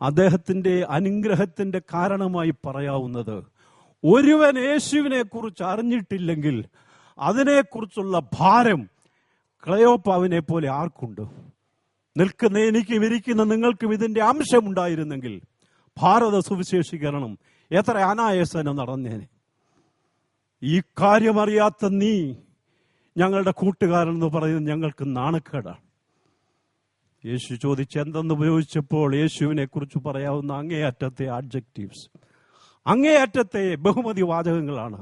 അദ്ദേഹത്തിൻ്റെ അനുഗ്രഹത്തിൻ്റെ കാരണമായി പറയാവുന്നത്, ഒരുവൻ യേശുവിനെ കുറിച്ച് അറിഞ്ഞിട്ടില്ലെങ്കിൽ അതിനെക്കുറിച്ചുള്ള ഭാരം ക്ലയോപ്പാവിനെ പോലെ ആർക്കുണ്ട്? നിൽക്കുന്ന എനിക്കും ഇരിക്കുന്ന നിങ്ങൾക്കും ഇതിന്റെ അംശമുണ്ടായിരുന്നെങ്കിൽ ഭാരത സുവിശേഷീകരണം എത്ര അനായാസനം നടന്നേനെ. ഈ കാര്യം അറിയാത്ത നീ ഞങ്ങളുടെ കൂട്ടുകാരൻ എന്ന് പറയുന്നത് ഞങ്ങൾക്ക് നാണക്കേടാണ്. യേശു ചോദിച്ച് എന്തെന്ന് ഉപയോഗിച്ചപ്പോൾ യേശുവിനെ കുറിച്ച് പറയാവുന്ന അങ്ങേയറ്റത്തെ ആഡ്ജക്റ്റീവ്സ്, അങ്ങേയറ്റത്തെ ബഹുമതി വാചകങ്ങളാണ്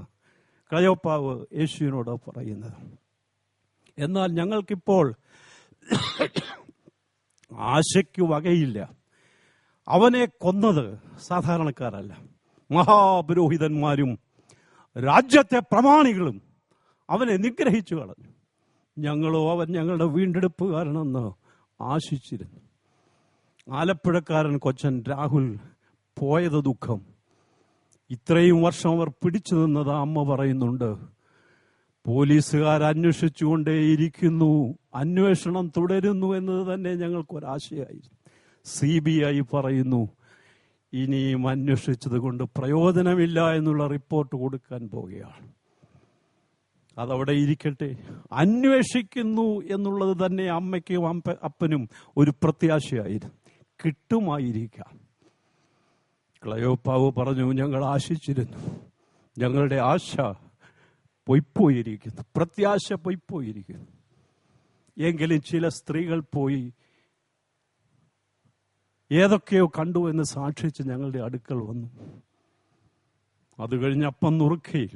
ക്ലയോപ്പാവ് യേശുവിനോട് പറയുന്നത്. എന്നാൽ ഞങ്ങൾക്കിപ്പോൾ ആശയ്ക്ക് വകയില്ല. അവനെ കൊന്നത് സാധാരണക്കാരല്ല, മഹാപുരോഹിതന്മാരും രാജ്യത്തെ പ്രമാണികളും അവനെ നിഗ്രഹിച്ചു കളഞ്ഞു. ഞങ്ങളോ അവൻ ഞങ്ങളുടെ വീണ്ടെടുപ്പുകാരനെന്ന് ആശിച്ചിരുന്നു. ആലപ്പുഴക്കാരൻ കൊച്ചൻ രാഹുൽ പോയത് ദുഃഖം. ഇത്രയും വർഷം അവർ പിടിച്ചു നിന്നത് അമ്മ പറയുന്നുണ്ട്. പോലീസുകാർ അന്വേഷിച്ചുകൊണ്ടേയിരിക്കുന്നു, അന്വേഷണം തുടരുന്നു എന്നത് തന്നെ ഞങ്ങൾക്കൊരാശയായിരുന്നു. CBI പറയുന്നു ഇനിയും അന്വേഷിച്ചത് കൊണ്ട് പ്രയോജനമില്ല എന്നുള്ള റിപ്പോർട്ട് കൊടുക്കാൻ പോവുകയാണ്. അതവിടെ ഇരിക്കട്ടെ. അന്വേഷിക്കുന്നു എന്നുള്ളത് തന്നെ അമ്മയ്ക്കും അപ്പനും ഒരു പ്രത്യാശയായിരുന്നു. കിട്ടുമായിരിക്കാം. ക്ലയോപ്പാവ് പറഞ്ഞു, ഞങ്ങൾ ആശിച്ചിരുന്നു, ഞങ്ങളുടെ ആശ പൊയ്പോയിരിക്കുന്നു, പ്രത്യാശ പൊയ്പോയിരിക്കുന്നു. എങ്കിലും ചില സ്ത്രീകൾ പോയി ഏതൊക്കെയോ കണ്ടു എന്ന് സാക്ഷിച്ച് ഞങ്ങളുടെ അടുക്കൽ വന്നു. അത് കഴിഞ്ഞ് അപ്പം നുറുക്കയിൽ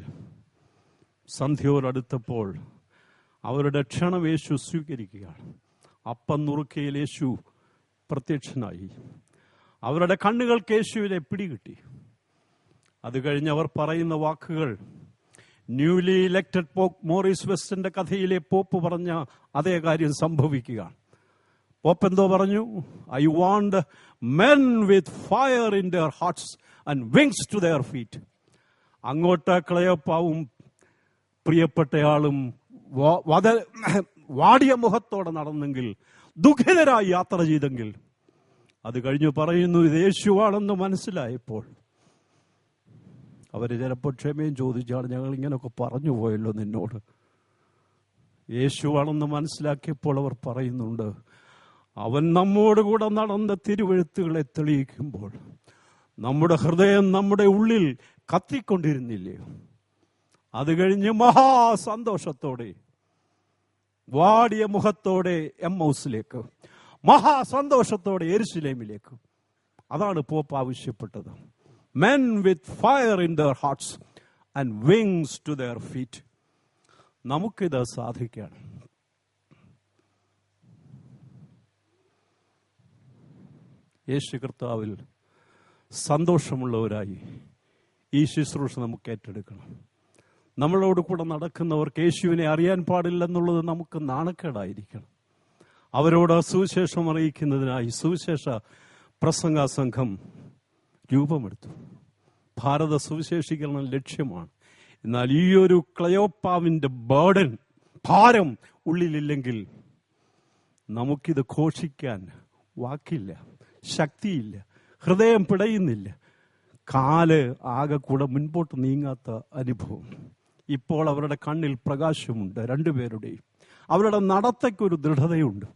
സന്ധ്യോടടുത്തപ്പോൾ അവരുടെ ക്ഷണം യേശു സ്വീകരിക്കുകയാണ്. അപ്പം നുറുക്കയിൽ യേശു പ്രത്യക്ഷനായി. അവരുടെ കണ്ണുകൾക്ക് യേശുവിനെ പിടികിട്ടി. അത് കഴിഞ്ഞ് അവർ പറയുന്ന വാക്കുകൾ ന്യൂലി ഇലക്റ്റഡ് പോപ്പ് മോറിസ് വെസ്റ്റിന്റെ കഥയിലെ പോപ്പ് പറഞ്ഞ അതേ കാര്യം സംഭവിക്കുകയാണ്. പോപ്പ് എന്തോ പറഞ്ഞു? I want men with fire in their hearts and wings to their feet. അങ്ങോട്ട് ക്ലയോപ്പാവും പ്രിയപ്പെട്ടയാളും വാടിയ മുഖത്തോടെ നടന്നെങ്കിൽ, ദുഃഖിതരായി യാത്ര ചെയ്തെങ്കിൽ, അത് കഴിഞ്ഞു പറയുന്നു ഇത് യേശുവാണെന്ന് മനസ്സിലായപ്പോൾ അവർ ചിലപ്പോൾ ക്ഷമയും ചോദിച്ചാണ്, ഞങ്ങൾ ഇങ്ങനെയൊക്കെ പറഞ്ഞു പോയല്ലോ നിന്നോട്. യേശുവാണെന്ന് മനസ്സിലാക്കിയപ്പോൾ അവർ പറയുന്നുണ്ട്, അവൻ നമ്മോട് കൂടെ നടന്ന തിരുവെഴുത്തുകളെ തെളിയിക്കുമ്പോൾ നമ്മുടെ ഹൃദയം നമ്മുടെ ഉള്ളിൽ കത്തിക്കൊണ്ടിരുന്നില്ലയോ? അത് കഴിഞ്ഞ് മഹാസന്തോഷത്തോടെ വാടിയ മുഖത്തോടെ എമ്മൗസിലേക്ക്, മഹാസന്തോഷത്തോടെ യെരുശലേമിലേക്ക്. അതാണ് പോപ്പ് ആവശ്യപ്പെട്ടത്. Men with fire in their hearts and wings to their feet. നമുക്കിത് സാധിക്കണം. യേശു കർത്താവിൽ സന്തോഷമുള്ളവരായി ഈ ശുശ്രൂഷ നമുക്ക് ഏറ്റെടുക്കണം. നമ്മളോട് കൂടെ നടക്കുന്നവർക്ക് യേശുവിനെ അറിയാൻ പാടില്ലെന്നുള്ളത് നമുക്ക് നാണക്കേടായിരിക്കണം. അവരോട് സുവിശേഷം അറിയിക്കുന്നതിനായി സുവിശേഷ പ്രസംഗ സംഘം രൂപമെടുത്തു. ഭാരത സുവിശേഷീകരണം ലക്ഷ്യമാണ്. എന്നാൽ ഈ ഒരു ക്ലയോപ്പാവിന്റെ ഭാരം ഉള്ളിലില്ലെങ്കിൽ നമുക്കിത് ഘോഷിക്കാൻ വാക്കില്ല, ശക്തിയില്ല, ഹൃദയം പിടയുന്നില്ല, കാല് ആകെ കൂടെ മുൻപോട്ട് നീങ്ങാത്ത അനുഭവം. ഇപ്പോൾ അവരുടെ കണ്ണിൽ പ്രകാശമുണ്ട്, രണ്ടുപേരുടെയും. അവരുടെ നടത്തയ്ക്കൊരു ദൃഢതയുണ്ട്.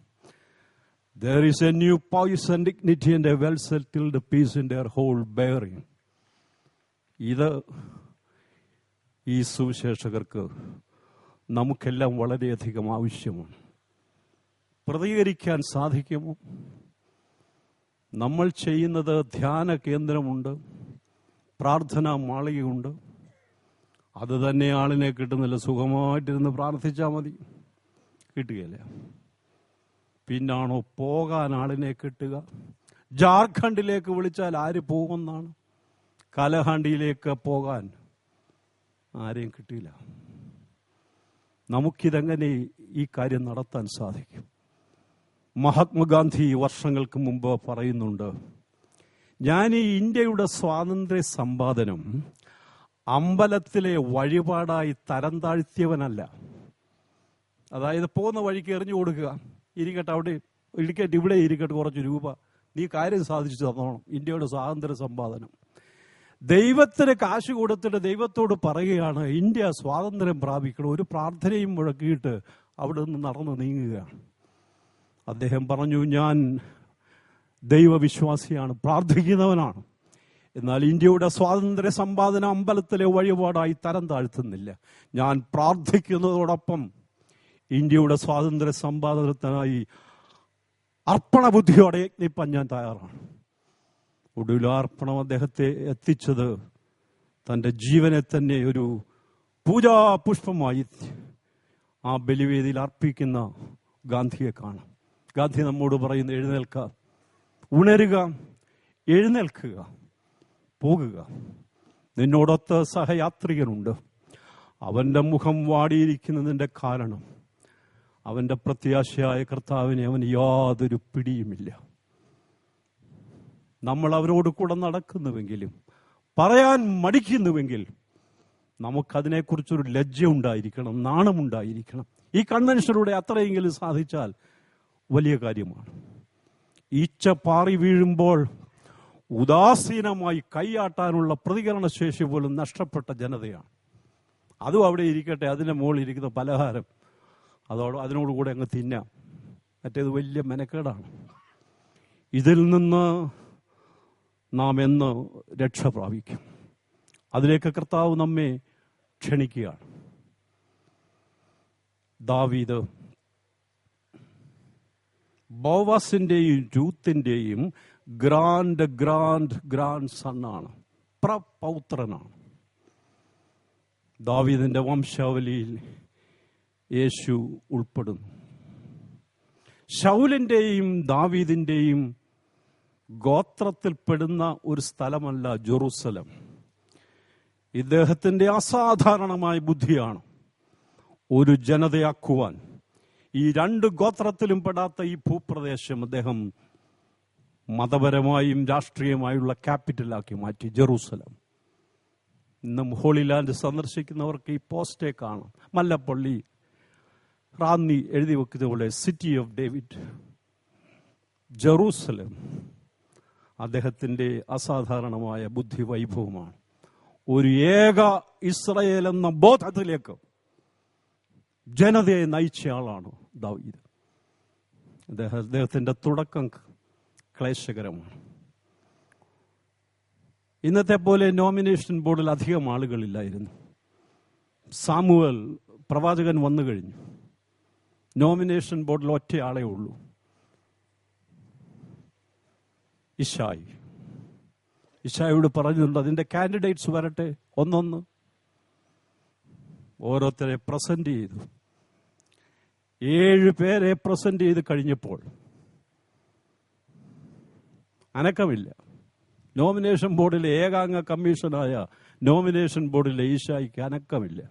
There is a new poise and dignity and a well-settled peace in their whole bearing. ഇത് ഈ സുവിശേഷകർക്ക് നമുക്കെല്ലാം വളരെയധികം ആവശ്യമാണ്. പ്രതികരിക്കാൻ സാധിക്കുമോ? നമ്മൾ ചെയ്യുന്നത് ധ്യാന കേന്ദ്രമുണ്ട്, പ്രാർത്ഥനാ മാളികയുണ്ട്. അത് തന്നെ ആളിനെ കിട്ടുന്നില്ല. സുഖമായിട്ടിരുന്ന് പ്രാർത്ഥിച്ചാൽ മതി, കിട്ടുകയില്ല. പിന്നാണോ പോകാൻ ആളിനെ കിട്ടുക? ജാർഖണ്ഡിലേക്ക് വിളിച്ചാൽ ആര് പോകുമെന്നാണ്? കലഹാണ്ടിയിലേക്ക് പോകാൻ ആരെയും കിട്ടിയില്ല. നമുക്കിതെങ്ങനെ ഈ കാര്യം നടത്താൻ സാധിക്കും? മഹാത്മാഗാന്ധി വർഷങ്ങൾക്ക് മുമ്പ് പറയുന്നുണ്ട്, ഞാൻ ഈ ഇന്ത്യയുടെ സ്വാതന്ത്ര്യ സമ്പാദനം അമ്പലത്തിലെ വഴിപാടായി തരം താഴ്ത്തിയവനല്ല. അതായത് പോകുന്ന വഴിക്ക് എറിഞ്ഞു കൊടുക്കുക, ഇരിക്കട്ടെ അവിടെ ഇരിക്കട്ടെ, ഇവിടെ ഇരിക്കട്ടെ, കുറച്ച് രൂപ, നീ കാര്യം സാധിച്ചു തന്നോണം. ഇന്ത്യയുടെ സ്വാതന്ത്ര്യ സമ്പാദനം ദൈവത്തിന് കാശ് കൊടുത്തിട്ട് ദൈവത്തോട് പറയുകയാണ്, ഇന്ത്യ സ്വാതന്ത്ര്യം പ്രാപിക്കണം. ഒരു പ്രാർത്ഥനയും മുഴക്കിയിട്ട് അവിടെ നിന്ന് നടന്നു നീങ്ങുകയാണ്. അദ്ദേഹം പറഞ്ഞു, ഞാൻ ദൈവവിശ്വാസിയാണ്, പ്രാർത്ഥിക്കുന്നവനാണ്. എന്നാൽ ഇന്ത്യയുടെ സ്വാതന്ത്ര്യ സമ്പാദന അമ്പലത്തിലെ വഴിപാടായി തരം താഴ്ത്തുന്നില്ല. ഞാൻ പ്രാർത്ഥിക്കുന്നതോടൊപ്പം ഇന്ത്യയുടെ സ്വാതന്ത്ര്യ സമ്പാദനത്തിനായി അർപ്പണബുദ്ധിയോടെ യത്നിപ്പാൻ ഞാൻ തയ്യാറാണ്. ഒടുവിൽ അർപ്പണം അദ്ദേഹത്തെ എത്തിച്ചത് തൻ്റെ ജീവനെ തന്നെ ഒരു പൂജാപുഷ്പമായി ആ ബലിവേദിയിൽ അർപ്പിക്കുന്ന ഗാന്ധിയെ കാണാം. ഗാന്ധി നമ്മോട് പറയുന്നു, എഴുന്നേൽക്കുക, ഉണരുക, എഴുന്നേൽക്കുക, പോകുക. നിന്നോടൊത്ത് സഹയാത്രികനുണ്ട്. അവൻ്റെ മുഖം വാടിയിരിക്കുന്നതിൻ്റെ കാരണം അവൻ്റെ പ്രത്യാശയായ കർത്താവിനെ അവന് യാതൊരു പിടിയുമില്ല. നമ്മൾ അവരോട് കൂടെ നടക്കുന്നുവെങ്കിലും, പറയാൻ മടിക്കുന്നുവെങ്കിൽ, നമുക്കതിനെക്കുറിച്ചൊരു ലജ്ജ ഉണ്ടായിരിക്കണം, നാണമുണ്ടായിരിക്കണം. ഈ കൺവെൻഷനിലൂടെ അത്രയെങ്കിലും സാധിച്ചാൽ വലിയ കാര്യമാണ്. ഈച്ച പാറി വീഴുമ്പോൾ ഉദാസീനമായി കൈയാട്ടാനുള്ള പ്രതികരണശേഷി പോലും നഷ്ടപ്പെട്ട ജനതയാണ്. അതും അവിടെ ഇരിക്കട്ടെ, അതിൻ്റെ മുകളിൽ ഇരിക്കുന്ന പലഹാരം അതിനോടുകൂടെ അങ്ങ് തിന്നാം. മറ്റേത് വലിയ മെനക്കേടാണ്. ഇതിൽ നിന്ന് നാം എന്ന് രക്ഷ പ്രാപിക്കും? അതിലേക്ക് കർത്താവ് നമ്മെ ക്ഷണിക്കുകയാണ്. ദാവീദ് ബോവാസിന്റെയും രൂത്തിന്റെയും ഗ്രാൻഡ് സണ്ണാണ്, പ്രപൗത്രനാണ്. ദാവീദിന്റെ വംശാവലിയിൽ യേശു ഉൾപ്പെടുന്നു. ശൗലിന്റെയും ദാവീദിന്റെയും ഗോത്രത്തിൽപ്പെടുന്ന ഒരു സ്ഥലമല്ല ജെറൂസലം. ഇദ്ദേഹത്തിന്റെ അസാധാരണമായ ബുദ്ധിയാണ് ഒരു ജനതയാക്കുവാൻ ഈ രണ്ട് ഗോത്രത്തിലും പെടാത്ത ഈ ഭൂപ്രദേശം അദ്ദേഹം മതപരമായും രാഷ്ട്രീയമായുള്ള ക്യാപിറ്റലാക്കി മാറ്റി, ജെറൂസലം. ഇന്നും ഹോളി ലാൻഡ് സന്ദർശിക്കുന്നവർക്ക് ഈ പോസ്റ്റേ കാണാം. മല്ലപ്പള്ളി റാന്നി എഴുതി വെക്കുന്ന പോലെ സിറ്റി ഓഫ് ഡേവിഡ്, ജെറൂസലം. അദ്ദേഹത്തിൻ്റെ അസാധാരണമായ ബുദ്ധി വൈഭവമാണ്. ഒരു ഏക ഇസ്രയേൽ എന്ന ബോധത്തിലേക്ക് ജനതയെ നയിച്ച ആളാണ് ദാവീദ്. അദ്ദേഹത്തിൻ്റെ തുടക്കം ക്ലേശകരമാണ്. ഇന്നത്തെ പോലെ നോമിനേഷൻ ബോർഡിൽ അധികം ആളുകളില്ലായിരുന്നു. സാമുവൽ പ്രവാചകൻ വന്നു കഴിഞ്ഞു. നോമിനേഷൻ ബോർഡിൽ ഒറ്റയാളേ ഉള്ളൂ, ഇശായിയോട് പറഞ്ഞിട്ടുണ്ട്, അതിന്റെ കാൻഡിഡേറ്റ്സ് വരട്ടെ, ഒന്നൊന്ന്. ഓരോരുത്തരെ പ്രസന്റ് ചെയ്തു. 7 പേരെ പ്രസന്റ് ചെയ്ത് കഴിഞ്ഞപ്പോൾ അനക്കമില്ല. നോമിനേഷൻ ബോർഡിലെ ഏകാംഗ കമ്മീഷനായ നോമിനേഷൻ ബോർഡിലെ ഈശായിക്ക് അനക്കമില്ല.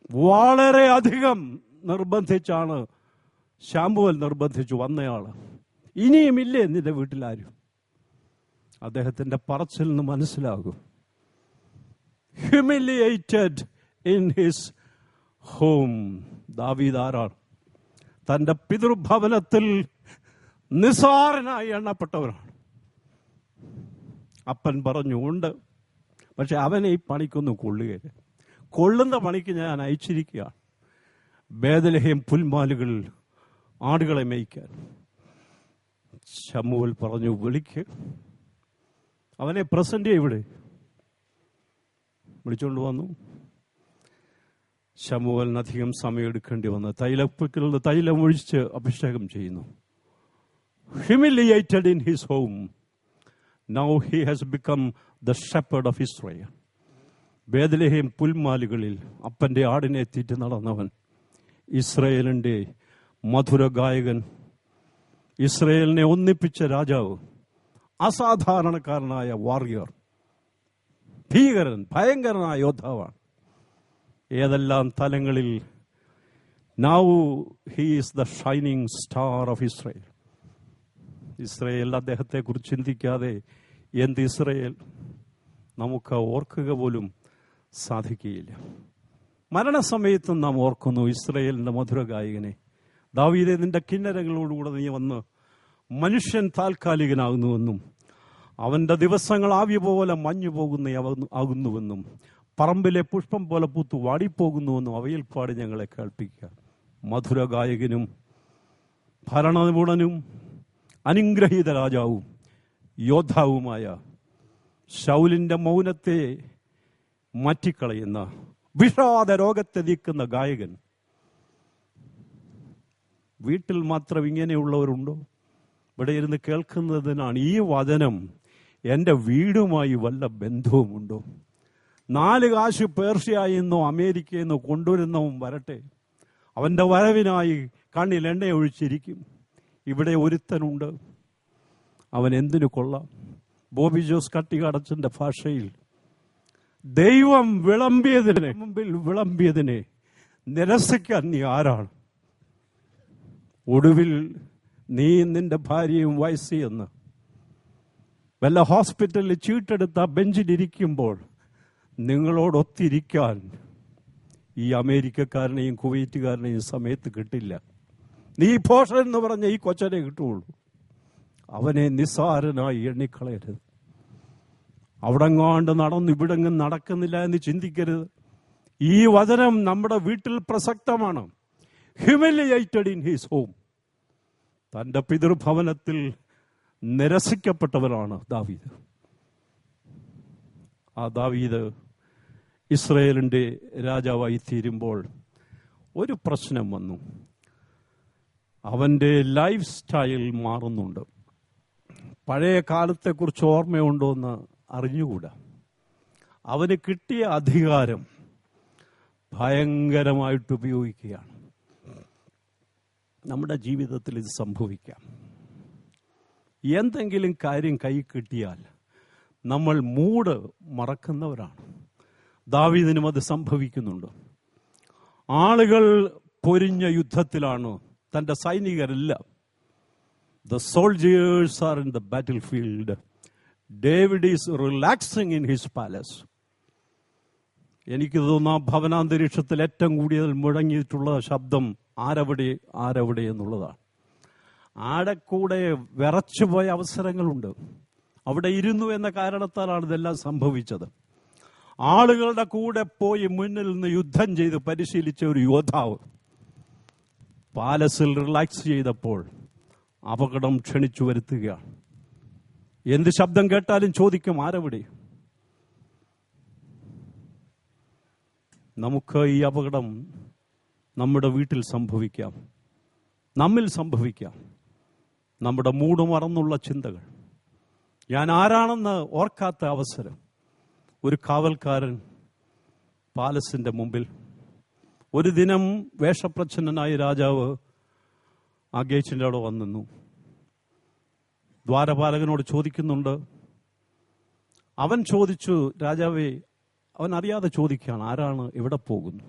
വളരെ അധികം നിർബന്ധിച്ചാണ് ശാമുവേൽ നിർബന്ധിച്ചു വന്നയാള്. ഇനിയുമില്ലേ നിന്റെ വീട്ടിലാരും? അദ്ദേഹത്തിന്റെ പറച്ചിൽ നിന്ന് മനസ്സിലാകും. Humiliated in his home. ദാവീദ് ആരാണ്? തന്റെ പിതൃഭവനത്തിൽ നിസാരനായി എണ്ണപ്പെട്ടവനാണ്. അപ്പൻ പറഞ്ഞു ഉണ്ട്, പക്ഷെ അവനെ ഈ പണിക്കൊന്നും കൊള്ളുകയില്ല. കൊള്ളുന്ന പണിക്ക് ഞാൻ അയച്ചിരിക്കുകയാണ്, ബേദലഹേം പുൽമാലുകൾ ആടുകളെ മേയ്ക്കാൻ. ശമൂവേൽ പറഞ്ഞു, വിളിക്ക്, അവനെ പ്രസന്റ് ഇവിടെ. വിളിച്ചുകൊണ്ട് വന്നു. ശമൂവേലിന് അധികം സമയം എടുക്കേണ്ടി വന്നു. തൈലപ്പൊക്കിലുള്ള തൈലം ഒഴിച്ച് അഭിഷേകം ചെയ്യുന്നു. Humiliated in his home. Now he has become the shepherd of Israel. ബേദലഹേം പുൽമാലുകളിൽ അപ്പന്റെ ആടിനെ തീറ്റി നടന്നവൻ, ഇസ്രായേലിന്റെ മധുര ഗായകൻ, ഇസ്രായേലിനെ ഒന്നിപ്പിച്ച രാജാവ്, അസാധാരണക്കാരനായ വാറിയർ, ഭീകരൻ, ഭയങ്കരനായ യോദ്ധാവാണ്. ഏതെല്ലാം തലങ്ങളിൽ Now he is the shining star of Israel. Israel അദ്ദേഹത്തെക്കുറിച്ച് ചിന്തിക്കാതെ എന്ത് ഇസ്രയേൽ നമുക്ക് ഓർക്കുക പോലും സാധിക്കുകയില്ല. മരണസമയത്തും നാം ഓർക്കുന്നു ഇസ്രയേലിന്റെ മധുര ഗായകനെ. ദാവീദേ, നിന്റെ കിന്നരങ്ങളോടുകൂടെ നീ വന്ന് മനുഷ്യൻ താൽക്കാലികനാകുന്നുവെന്നും അവന്റെ ദിവസങ്ങൾ ആവി പോലെ മഞ്ഞു ആകുന്നുവെന്നും പറമ്പിലെ പുഷ്പം പോലെ പൂത്തു വാടിപ്പോകുന്നുവെന്നും അവയിൽ പാടി ഞങ്ങളെ കേൾപ്പിക്കുക. മധുര ഗായകനും ഭരണനിപുണനും അനുഗ്രഹീത രാജാവും യോദ്ധാവുമായ ശൗലിന്റെ മൗനത്തെ മാറ്റിക്കളയുന്ന വിഷാദ രോഗത്തെ നീക്കുന്ന ഗായകൻ. വീട്ടിൽ മാത്രം ഇങ്ങനെയുള്ളവരുണ്ടോ? ഇവിടെ ഇരുന്ന് കേൾക്കുന്നതിനാണ് ഈ വചനം. എൻ്റെ വീടുമായി വല്ല ബന്ധവുമുണ്ടോ? 4 കാശ് പേർഷ്യയിൽ നിന്നോ അമേരിക്കയിൽ നിന്നോ കൊണ്ടുവരുന്നവൻ വരട്ടെ, അവൻ്റെ വരവിനായി കണ്ണിൽ എണ്ണ ഒഴിച്ചിരിക്കും. ഇവിടെ ഒരുത്തനുണ്ട്, അവൻ എന്തിനു കൊള്ളാം? ബോബി ജോസ് കട്ടികടച്ചന്റെ ഭാഷയിൽ, ദൈവം മുമ്പിൽ വിളമ്പിയതിനെ നിരസിക്കാൻ നീ ആരാണ്? ഒടുവിൽ നീ നിന്റെ ഭാര്യയും വയസ്സിയെന്ന് വല്ല ഹോസ്പിറ്റലിൽ ചീട്ടെടുത്ത ബെഞ്ചിലിരിക്കുമ്പോൾ നിങ്ങളോടൊത്തിരിക്കാൻ ഈ അമേരിക്കക്കാരനെയും കുവൈറ്റുകാരനെയും സമയത്ത് കിട്ടില്ല. നീ പോഷൻ എന്ന് പറഞ്ഞ ഈ കൊച്ചനെ കിട്ടുള്ളൂ. അവനെ നിസ്സാരനായി എണ്ണിക്കളയരുത്. അവിടെങ്ങാണ്ട് നടന്നു ഇവിടെങ്ങും നടക്കുന്നില്ല എന്ന് ചിന്തിക്കരുത്. ഈ വചനം നമ്മുടെ വീട്ടിൽ പ്രസക്തമാണ്. Humiliated in his home. തന്റെ പിതൃഭവനത്തിൽ നിരസിക്കപ്പെട്ടവരാണ് ദാവീദ്. ആ ദാവീദ് ഇസ്രയേലിന്റെ രാജാവായി തീരുമ്പോൾ ഒരു പ്രശ്നം വന്നു. അവന്റെ ലൈഫ് സ്റ്റൈൽ മാറുന്നുണ്ട്. പഴയ കാലത്തെക്കുറിച്ച് ഓർമ്മയുണ്ടോ എന്ന് അറിഞ്ഞുകൂടാ. അവന് കിട്ടിയ അധികാരം ഭയങ്കരമായിട്ട് ഉപയോഗിക്കുകയാണ്. നമ്മുടെ ജീവിതത്തിൽ ഇത് സംഭവിക്കാം. എന്തെങ്കിലും കാര്യം കൈ കിട്ടിയാൽ നമ്മൾ മൂഡ് മറക്കുന്നവരാണ്. ദാവീദിനും അത് സംഭവിക്കുന്നുണ്ട്. ആളുകൾ പൊരിഞ്ഞ യുദ്ധത്തിലാണ്, തന്റെ സൈനികരെല്ലാം. The soldiers are in the battlefield. David is relaxing in his palace. എനിക്ക് തോന്നുന്ന ഭവനാന്തരീക്ഷത്തിൽ ഏറ്റവും കൂടുതൽ മുഴങ്ങിയിട്ടുള്ള ശബ്ദം ആരവിടെ ആരവിടെ എന്നുള്ളതാണ്. ആടെക്കൂടെ വിറച്ചുപോയ അവസരങ്ങളുണ്ട്. അവിടെ ഇരുന്നു എന്ന കാരണത്താലാണ് ഇതെല്ലാം സംഭവിച്ചത്. ആളുകളുടെ കൂടെ പോയി മുന്നിൽ നിന്ന് യുദ്ധം ചെയ്ത് പരിശീലിച്ച ഒരു യോദ്ധാവ് പാലസിൽ റിലാക്സ് ചെയ്തപ്പോൾ അപകടം ക്ഷണിച്ചു വരുത്തുകയാണ്. എന്ത് ശബ്ദം കേട്ടാലും ചോദിക്കും, ആരവിടെ? നമുക്ക് ഈ അപകടം നമ്മുടെ വീട്ടിൽ സംഭവിക്കാം, നമ്മിൽ സംഭവിക്കാം. നമ്മുടെ മൂട് മറന്നുള്ള ചിന്തകൾ, ഞാൻ ആരാണെന്ന് ഓർക്കാത്ത അവസരം. ഒരു കാവൽക്കാരൻ പാലസിന്റെ മുമ്പിൽ ഒരു ദിനം വേഷപ്രച്ഛന്നനായ രാജാവ് ആ ഗേറ്റിൻ്റെ അവിടെ വന്നു. ദ്വാരപാലകനോട് ചോദിക്കുന്നുണ്ട്. അവൻ ചോദിച്ചു, രാജാവേ, അവൻ അറിയാതെ ചോദിക്കുകയാണ്, ആരാണ്, എവിടെ പോകുന്നു?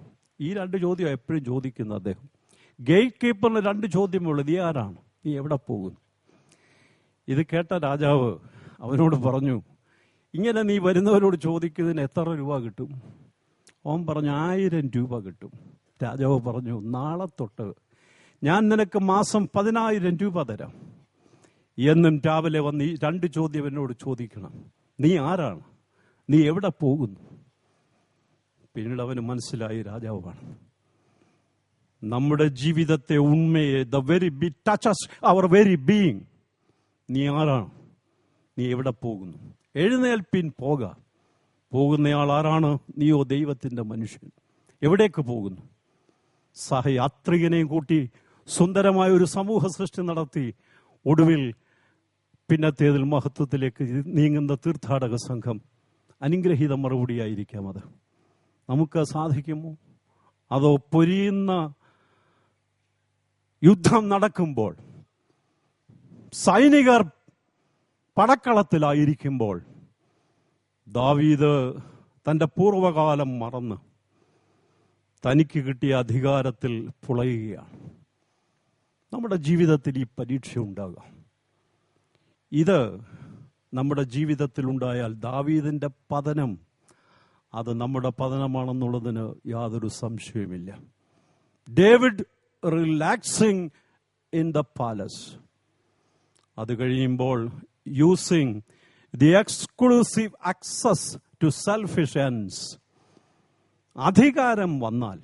ഈ 2 ചോദ്യം എപ്പോഴും ചോദിക്കുന്നു അദ്ദേഹം. ഗേറ്റ് കീപ്പറിന് 2 ചോദ്യമുള്ളൂ, നീ ആരാണ്, നീ എവിടെ പോകുന്നു? ഇത് കേട്ട രാജാവ് അവനോട് പറഞ്ഞു, ഇങ്ങനെ നീ വരുന്നവരോട് ചോദിക്കുന്നതിന് എത്ര രൂപ കിട്ടും? അവൻ പറഞ്ഞു, 1000 രൂപ കിട്ടും. രാജാവ് പറഞ്ഞു, നാളെ തൊട്ട് ഞാൻ നിനക്ക് മാസം 10,000 രൂപ തരാം. എന്നും രാവിലെ വന്ന് ഈ 2 ചോദ്യം എന്നോട് ചോദിക്കണം. നീ ആരാണ്, നീ എവിടെ പോകുന്നു? പിന്നീട് അവന് മനസ്സിലായി രാജാവാണ്. നമ്മുടെ ജീവിതത്തെ, ഉണ്മയെ, the very be touches our very being. നീ ആരാണ്, നീ എവിടെ പോകുന്നു? എഴുന്നേൽപ്പിൻ, പോക. പോകുന്നയാൾ ആരാണ്? നീയോ ദൈവത്തിന്റെ മനുഷ്യൻ. എവിടേക്ക് പോകുന്നു? സഹയാത്രികനെയും കൂട്ടി സുന്ദരമായ ഒരു സമൂഹ സൃഷ്ടി നടത്തി ഒടുവിൽ പിന്നത്തേതിൽ മഹത്വത്തിലേക്ക് നീങ്ങുന്ന തീർത്ഥാടക സംഘം. അനുഗ്രഹീത മറുപടിയായിരിക്കാം അത്. നമുക്ക് സാധിക്കുമോ? അതോ പൊരിയുന്ന യുദ്ധം നടക്കുമ്പോൾ, സൈനികർ പടക്കളത്തിലായിരിക്കുമ്പോൾ ദാവീദ് തന്റെ പൂർവകാലം മറന്ന് തനിക്ക് കിട്ടിയ അധികാരത്തിൽ പുളയുകയാണ്. നമ്മുടെ ജീവിതത്തിൽ ഈ പരീക്ഷ ഉണ്ടാകാം. ഇത് നമ്മുടെ ജീവിതത്തിൽ ഉണ്ടായാൽ ദാവീദിന്റെ പതനം അത് നമ്മുടെ പതനമാണെന്നുള്ളതിന് യാതൊരു സംശയവുമില്ല. David relaxing in the palace. അത് കഴിയുമ്പോൾ using the exclusive access to selfish ends. അധികാരം വന്നാൽ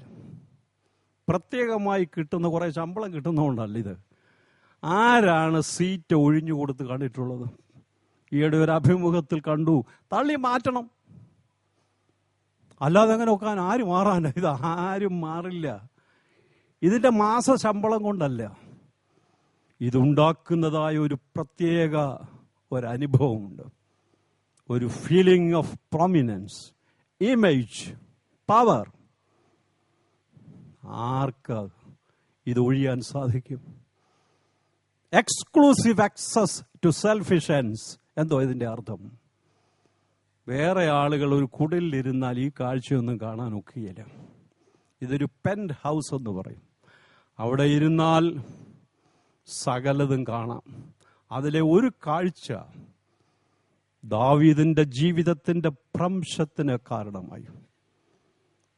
പ്രത്യേകമായി കിട്ടുന്ന കുറെ ശമ്പളം കിട്ടുന്നതുകൊണ്ടല്ല ഇത്. ആരാണ് സീറ്റ് ഒഴിഞ്ഞു കൊടുത്ത് കണ്ടിട്ടുള്ളത്? ഈയിടെ ഒരു അഭിമുഖത്തിൽ കണ്ടു, തള്ളി മാറ്റണം. അല്ലാതെ അങ്ങനെ നോക്കാൻ ആര് മാറാൻ? ഇത് ആരും മാറില്ല. ഇതിന്റെ മാസ ശമ്പളം കൊണ്ടല്ല, ഇതുണ്ടാക്കുന്നതായ ഒരു പ്രത്യേക ഒരനുഭവമുണ്ട്. ഒരു feeling of prominence, image, power. ആർക്ക് ഇത് ഒഴിയാൻ സാധിക്കും? Exclusive access to selfish ends. എന്തോ ഇതിന്റെ അർത്ഥം? വേറെ ആളുകൾ ഒരു കുടിലിരുന്നാൽ ഈ കാഴ്ചയൊന്നും കാണാൻ ഒക്കുകയില്ല. ഇതൊരു പെന്റ് ഹൗസ് എന്ന് പറയും. അവിടെ ഇരുന്നാൽ സകലതും കാണാം. അതിലെ ഒരു കാഴ്ച ദാവീദിന്റെ ജീവിതത്തിന്റെ ഭ്രംശത്തിന് കാരണമായി.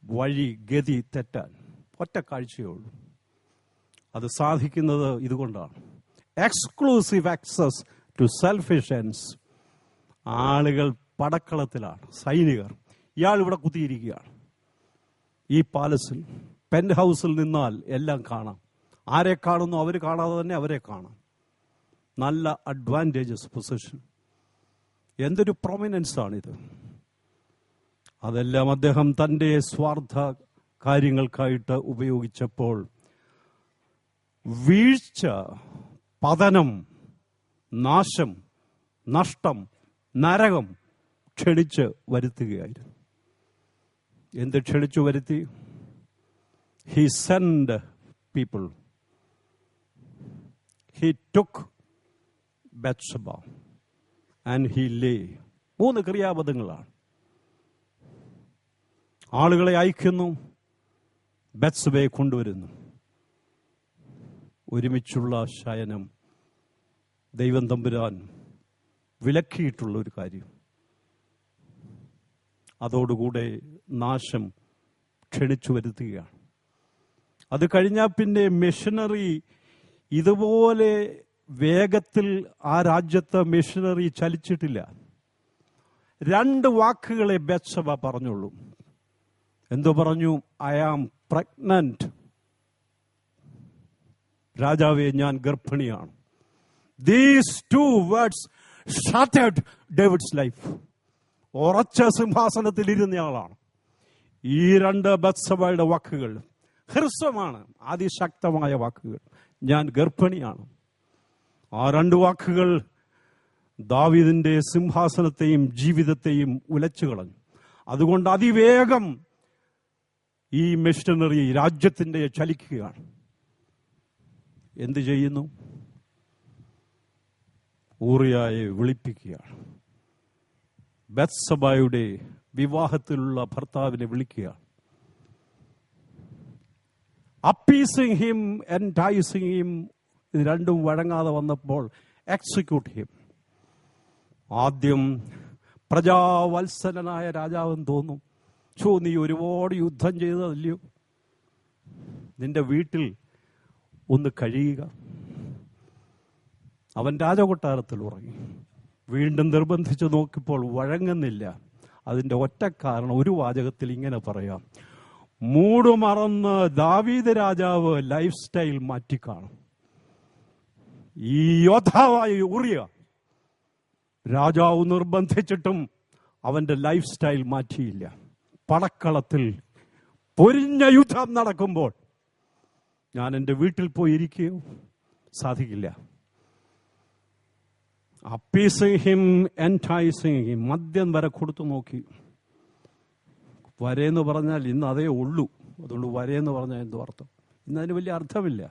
വഴി ഗതി തെറ്റാൻ ഒറ്റ കാഴ്ചയേ ഉള്ളൂ. അത് സാധിക്കുന്നത് ഇതുകൊണ്ടാണ്. Exclusive access to selfish ends. ആളുകൾ പടക്കളത്തിലാണ്, സൈനികർ. ഇയാൾ ഇവിടെ കുത്തിയിരിക്കുകയാണ് ഈ പാലസിൽ. പെന്റ് ഹൗസിൽ നിന്നാൽ എല്ലാം കാണാം. ആരെ കാണുന്നു? അവർ കാണാതെ തന്നെ അവരെ കാണാം. നല്ല അഡ്വാൻറ്റേജസ് പൊസിഷൻ. എന്തൊരു പ്രൊമിനൻസ് ആണിത്! അതെല്ലാം അദ്ദേഹം തൻ്റെ സ്വാർത്ഥ കാര്യങ്ങൾക്കായിട്ട് ഉപയോഗിച്ചപ്പോൾ വീഴ്ച, പതനം, നാശം, നഷ്ടം, നരകം ക്ഷണിച്ച് വരുത്തുകയായിരുന്നു. എന്ത് ക്ഷണിച്ചു വരുത്തി? He send people. He took Bathsheba and he lay. 3 ക്രിയാപദങ്ങളാണ്. ആളുകളെ അയക്കുന്നു, ബത്ശബയെ കൊണ്ടുവരുന്നു. ഒരുമിച്ചുള്ള ശയനം ദൈവം തമ്പുരാൻ വിലക്കിയിട്ടുള്ള ഒരു കാര്യം. അതോടുകൂടെ നാശം ക്ഷണിച്ചു വരുത്തുകയാണ്. അത് കഴിഞ്ഞാൽ പിന്നെ മിഷനറി ഇതുപോലെ വേഗത്തിൽ ആ രാജ്യത്ത് മിഷനറി ചലിച്ചിട്ടില്ല. 2 വാക്കുകളെ ബത്ശബ പറഞ്ഞുള്ളൂ. എന്തോ പറഞ്ഞു? I am pregnant. രാജാവേ, ഞാൻ ഗർഭിണിയാണ്. These 2 words shattered David's life. ഉറച്ച സിംഹാസനത്തിൽ ഇരുന്നയാളാണ്. ഈ 2 ബത്ശബയുടെ വാക്കുകൾ ഹ്രസ്വമാണ്, അതിശക്തമായ വാക്കുകൾ. ഞാൻ ഗർഭിണിയാണ്. ആ 2 വാക്കുകൾ ദാവീദിന്റെ സിംഹാസനത്തെയും ജീവിതത്തെയും ഉലച്ചു കളഞ്ഞു. അതുകൊണ്ട് അതിവേഗം ഈ മിഷനറി രാജ്യത്തിന്റെ ചലിക്കുകയാണ്. എന്ത് ചെയ്യുന്നു? ഊറിയായെ വിളിപ്പിക്കുകയാണ്. ബത്ശബയുടെ വിവാഹത്തിലുള്ള ഭർത്താവിനെ വിളിക്കുകയാണ്. അപ്പീസിങ് ഹിം, എൻറ്റൈസിങ് ഹിം, ഇത് രണ്ടും വഴങ്ങാതെ വന്നപ്പോൾ എക്സിക്യൂട്ട് ഹിം. ആദ്യം പ്രജാവത്സലനായ രാജാവെന്ന് തോന്നും. നീ ഒരുപാട് യുദ്ധം ചെയ്തതല്ലയോ? നിന്റെ വീട്ടിൽ ഒന്ന് കഴിയുക. അവൻ രാജകൊട്ടാരത്തിൽ ഉറങ്ങി. വീണ്ടും നിർബന്ധിച്ച് നോക്കിയപ്പോൾ വഴങ്ങുന്നില്ല. അതിന്റെ ഒറ്റ കാരണം ഒരു വാചകത്തിൽ ഇങ്ങനെ പറയാം: മൂടുമറന്ന് ദാവീദ് രാജാവ് ലൈഫ് സ്റ്റൈൽ മാറ്റിക്കാണും. ഈ യോദ്ധാവായ ഊറിയ രാജാവ് നിർബന്ധിച്ചിട്ടും അവന്റെ ലൈഫ് സ്റ്റൈൽ മാറ്റിയില്ല. പടക്കളത്തിൽ പൊരിഞ്ഞ യുദ്ധം നടക്കുമ്പോൾ ഞാൻ എൻ്റെ വീട്ടിൽ പോയിരിക്കുകയോ? സാധിക്കില്ല. അപ്പീസിങ് ഹിം, എൻറ്റൈസിങ് ഹിം, മദ്യം വരെ കൊടുത്തു നോക്കി. വരയെന്ന് പറഞ്ഞാൽ ഇന്ന് അതേ ഉള്ളൂ. അതുകൊണ്ട് വരയെന്ന് പറഞ്ഞാൽ എന്തോ അർത്ഥം? ഇന്നതിന് വലിയ അർത്ഥമില്ല.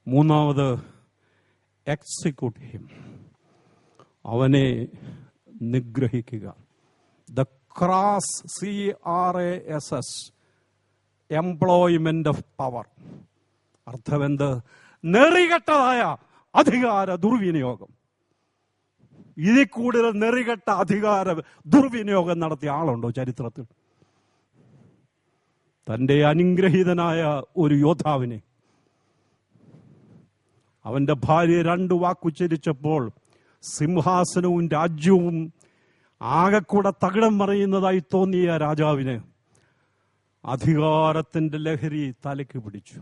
മൂന്നാമത് എക്സിക്യൂട്ട് ഹിം, അവനെ നിഗ്രഹിക്കുക. The crass, CRASS, employment of power. അർത്ഥമെന്ത്? നെറികെട്ടതായ അധികാര ദുർവിനിയോഗം. ഇതിൽ കൂടുതൽ നെറികെട്ട അധികാര ദുർവിനിയോഗം നടത്തിയ ആളുണ്ടോ ചരിത്രത്തിൽ? തന്റെ അനുഗ്രഹീതനായ ഒരു യോദ്ധാവിനെ അവന്റെ ഭാര്യ 2 വാക്കുച്ചരിച്ചപ്പോൾ സിംഹാസനവും രാജ്യവും ആകെക്കൂടെ തകിടം മറിയുന്നതായി തോന്നിയ രാജാവിന് അധികാരത്തിന്റെ ലഹരി തലയ്ക്ക് പിടിച്ചു.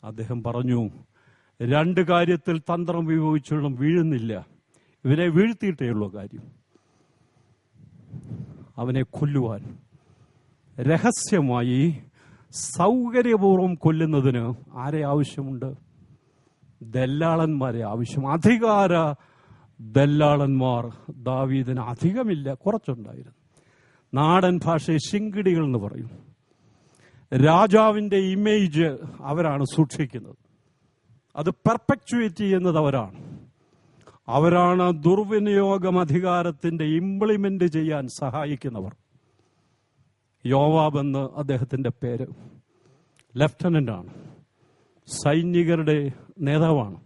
അദ്ദേഹം പറഞ്ഞു, 2 കാര്യത്തിൽ തന്ത്രം ഉപയോഗിച്ചോളും വീഴുന്നില്ല, ഇവനെ വീഴ്ത്തിയിട്ടേ ഉള്ളൂ കാര്യം. അവനെ കൊല്ലുവാൻ രഹസ്യമായി സൗകര്യപൂർവ്വം കൊല്ലുന്നതിന് ആരെ ആവശ്യമുണ്ട്? ദല്ലാളന്മാരെ ആവശ്യം. അധികാര ദല്ലാളന്മാർ ദാവീദിന് അധികമില്ല, കുറച്ചുണ്ടായിരുന്നു. നാടൻ ഭാഷയെ ശിങ്കിടികൾ എന്ന് പറയും. രാജാവിന്റെ ഇമേജ് അവരാണ് സൂക്ഷിക്കുന്നത്, അത് പെർപെക്ച്വേറ്റ് ചെയ്യുന്നത് അവരാണ്. അവരാണ് ദുർവിനിയോഗം അധികാരത്തിന്റെ ഇംപ്ലിമെന്റ് ചെയ്യാൻ സഹായിക്കുന്നവർ. യോവാബ് എന്ന് അദ്ദേഹത്തിന്റെ പേര്. ലഫ്റ്റനന്റ് ആണ്, സൈനികരുടെ നേതാവാണ്.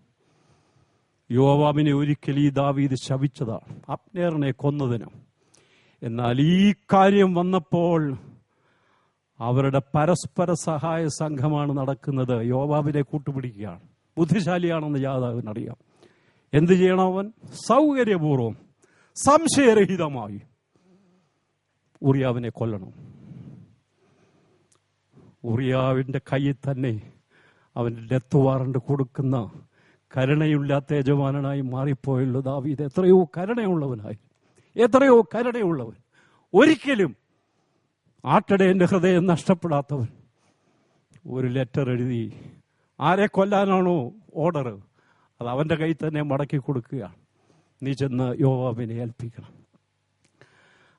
യോവാബിനെ ഒരിക്കൽ ഈ ദാവീദ് ശപിച്ചതാണ്, അബ്നേറിനെ കൊന്നതിന്. എന്നാൽ ഈ കാര്യം വന്നപ്പോൾ അവരുടെ പരസ്പര സഹായ സംഘമാണ് നടക്കുന്നത്. യോവാബിനെ കൂട്ടുപിടിക്കുകയാണ്. ബുദ്ധിശാലിയാണെന്ന് യാദവിനറിയാം. എന്ത് ചെയ്യണം? അവൻ സൗകര്യപൂർവ്വം സംശയരഹിതമായി ഉറിയാവിനെ കൊല്ലണം. ഉറിയാവിന്റെ കയ്യിൽ തന്നെ അവന്റെ ഡെത്ത് വാറണ്ട് കൊടുക്കുന്ന കരുണയില്ലാത്ത യജമാനായി മാറിപ്പോയുള്ളൂ ദാവീദ്. എത്രയോ കരുണയുള്ളവൻ, ഒരിക്കലും ആട്ടിടയന്റെ ഹൃദയം നഷ്ടപ്പെടാത്തവൻ. ഒരു ലെറ്റർ എഴുതി ആരെ കൊല്ലാനാണോ ഓർഡർ, അത് അവന്റെ കയ്യിൽ തന്നെ മടക്കി കൊടുക്കുകയാണ്. നീ ചെന്ന് യോവാബിനെ ഏൽപ്പിക്കണം.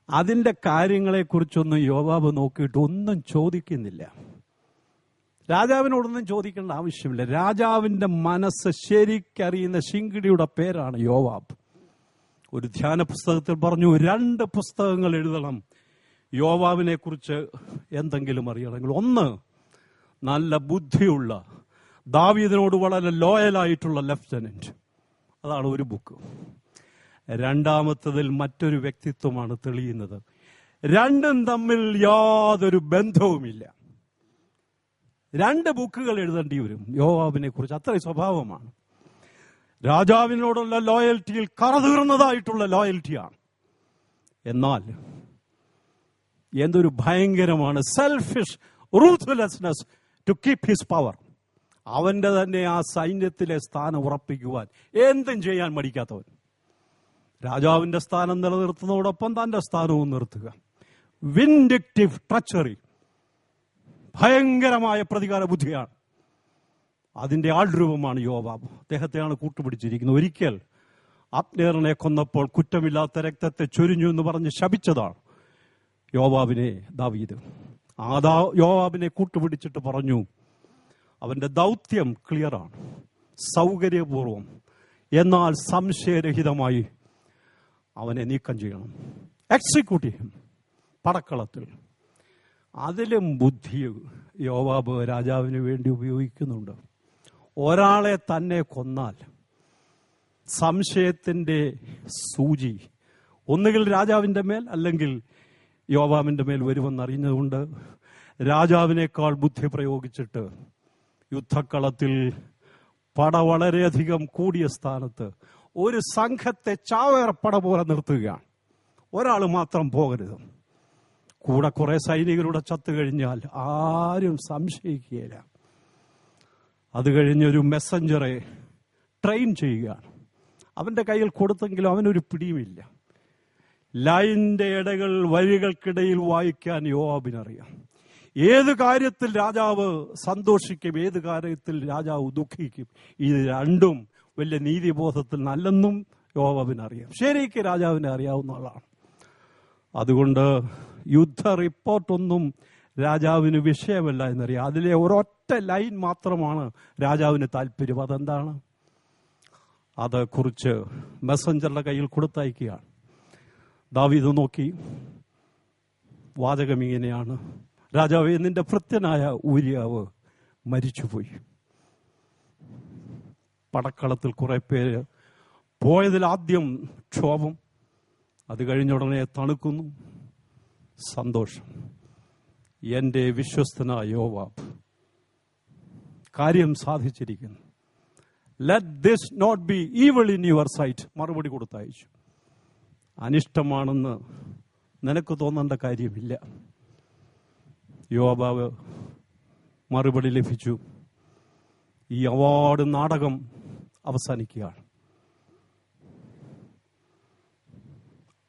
അതിന്റെ കാര്യങ്ങളെക്കുറിച്ചൊന്നും യോവാബ് നോക്കിയിട്ട് ഒന്നും ചോദിക്കുന്നില്ല. രാജാവിനോടൊന്നും ചോദിക്കേണ്ട ആവശ്യമില്ല. രാജാവിന്റെ മനസ്സ് ശരിക്കറിയുന്ന ശിങ്കിടിയുടെ പേരാണ് യോവാബ്. ഒരു ധ്യാന പുസ്തകത്തിൽ പറഞ്ഞു, 2 പുസ്തകങ്ങൾ എഴുതണം യോവാബിനെ കുറിച്ച് എന്തെങ്കിലും അറിയണമെങ്കിൽ. ഒന്ന്, നല്ല ബുദ്ധിയുള്ള, ദാവീദിനോട് വളരെ ലോയലായിട്ടുള്ള ലഫ്റ്റനന്റ്, അതാണ് ഒരു ബുക്ക്. രണ്ടാമത്തതിൽ മറ്റൊരു വ്യക്തിത്വമാണ് തെളിയുന്നത്. രണ്ടും തമ്മിൽ യാതൊരു ബന്ധവുമില്ല. 2 ബുക്കുകൾ എഴുതേണ്ടി വരും യോവാബിനെ കുറിച്ച്. അത്രയും സ്വഭാവമാണ്. രാജാവിനോടുള്ള ലോയൽറ്റിയിൽ കറതീർന്നതായിട്ടുള്ള ലോയൽറ്റിയാണ്. എന്നാൽ എന്തൊരു ഭയങ്കരമാണ് selfish ruthlessness to keep his power. അവന്റെ തന്നെ ആ സൈന്യത്തിലെ സ്ഥാനം ഉറപ്പിക്കുവാൻ എന്തും ചെയ്യാൻ മടിക്കാത്തവൻ. രാജാവിന്റെ സ്ഥാനം നിലനിർത്തുന്നതോടൊപ്പം തന്റെ സ്ഥാനവും നിർത്തുക. വിൻഡിക്റ്റീവ് ട്രച്ചറി, ഭയങ്കരമായ പ്രതികാര ബുദ്ധിയാണ്. അതിന്റെ ആൾരൂപമാണ് യോവാബ്. അദ്ദേഹത്തെയാണ് കൂട്ടുപിടിച്ചിരിക്കുന്നത്. ഒരിക്കൽ അബ്നേറിനെ കൊന്നപ്പോൾ കുറ്റമില്ലാത്ത രക്തത്തെ ചൊരിഞ്ഞു എന്ന് പറഞ്ഞ് ശപിച്ചതാണ് യോവാബിനെ ദാവീദ്. യോവാബിനെ കൂട്ടുപിടിച്ചിട്ട് പറഞ്ഞു, അവന്റെ ദൗത്യം ക്ലിയറാണ്, സൗകര്യപൂർവം എന്നാൽ സംശയരഹിതമായി അവനെ നീക്കം ചെയ്യണം, എക്സിക്യൂട്ട് ചെയ്യും പടക്കളത്തിൽ. അതിലും ബുദ്ധി യോവാബ് രാജാവിന് വേണ്ടി ഉപയോഗിക്കുന്നുണ്ട്. ഒരാളെ തന്നെ കൊന്നാൽ സംശയത്തിന്റെ സൂചി ഒന്നുകിൽ രാജാവിന്റെ മേൽ അല്ലെങ്കിൽ യോവാബിന്റെ മേൽ വരുമെന്നറിഞ്ഞതുകൊണ്ട് രാജാവിനേക്കാൾ ബുദ്ധി പ്രയോഗിച്ചിട്ട് യുദ്ധക്കളത്തിൽ പട വളരെയധികം കൂടിയ സ്ഥാനത്ത് ഒരു സംഘത്തെ ചാവേറപ്പട പോലെ നിർത്തുകയാണ്. ഒരാൾ മാത്രം പോകരുത്. കൂടെ കുറെ സൈനികരുടെ ചത്തു കഴിഞ്ഞാൽ ആരും സംശയിക്കുകയില്ല. അത് കഴിഞ്ഞൊരു മെസ്സഞ്ചറെ ട്രെയിൻ ചെയ്യുകയാണ്. അവന്റെ കയ്യിൽ കൊടുത്തെങ്കിലും അവനൊരു പിടിയുമില്ല. ലൈനിന്റെ ഇടകൾ വരികൾക്കിടയിൽ വായിക്കാൻ യോവാബിനറിയാം. ഏത് കാര്യത്തിൽ രാജാവ് സന്തോഷിക്കും, ഏത് കാര്യത്തിൽ രാജാവ് ദുഃഖിക്കും, ഇത് രണ്ടും വലിയ നീതിബോധത്തിൽ നല്ലെന്നും യോവാബിനറിയാം. ശരിക്ക് രാജാവിനെ അറിയാവുന്ന ആളാണ്. അതുകൊണ്ട് യുദ്ധ റിപ്പോർട്ടൊന്നും രാജാവിന് വിഷയമല്ല എന്നറിയാം. അതിലെ ഒരൊറ്റ ലൈൻ മാത്രമാണ് രാജാവിന് താല്പര്യം. അതെന്താണ്? അത് കുറിച്ച് മെസ്സഞ്ചറുടെ കയ്യിൽ കൊടുത്തയക്കുകയാണ്. ദാവീദ് നോക്കി, വാചകം ഇങ്ങനെയാണ്: രാജാവേ, നിന്റെ ഭൃത്യനായ ഊരിയാവ് മരിച്ചുപോയി. പടക്കളത്തിൽ കുറെ പേര് പോയതിൽ ആദ്യം ക്ഷോഭം, അത് കഴിഞ്ഞ ഉടനെ തണുക്കുന്നു, സന്തോഷം. എൻ്റെ വിശ്വസ്തനായ യോവാബ് കാര്യം സാധിച്ചിരിക്കുന്നു. Let this not be evil in your sight. മറുപടി കൊടുത്തയച്ചു. അനിഷ്ടമാണെന്ന് നിനക്ക് തോന്നേണ്ട കാര്യമില്ല. യോവാബ് മറുപടി ലഭിച്ചു. ഈ അവാർഡ് നാടകം അവസാനിക്കുകയാണ്.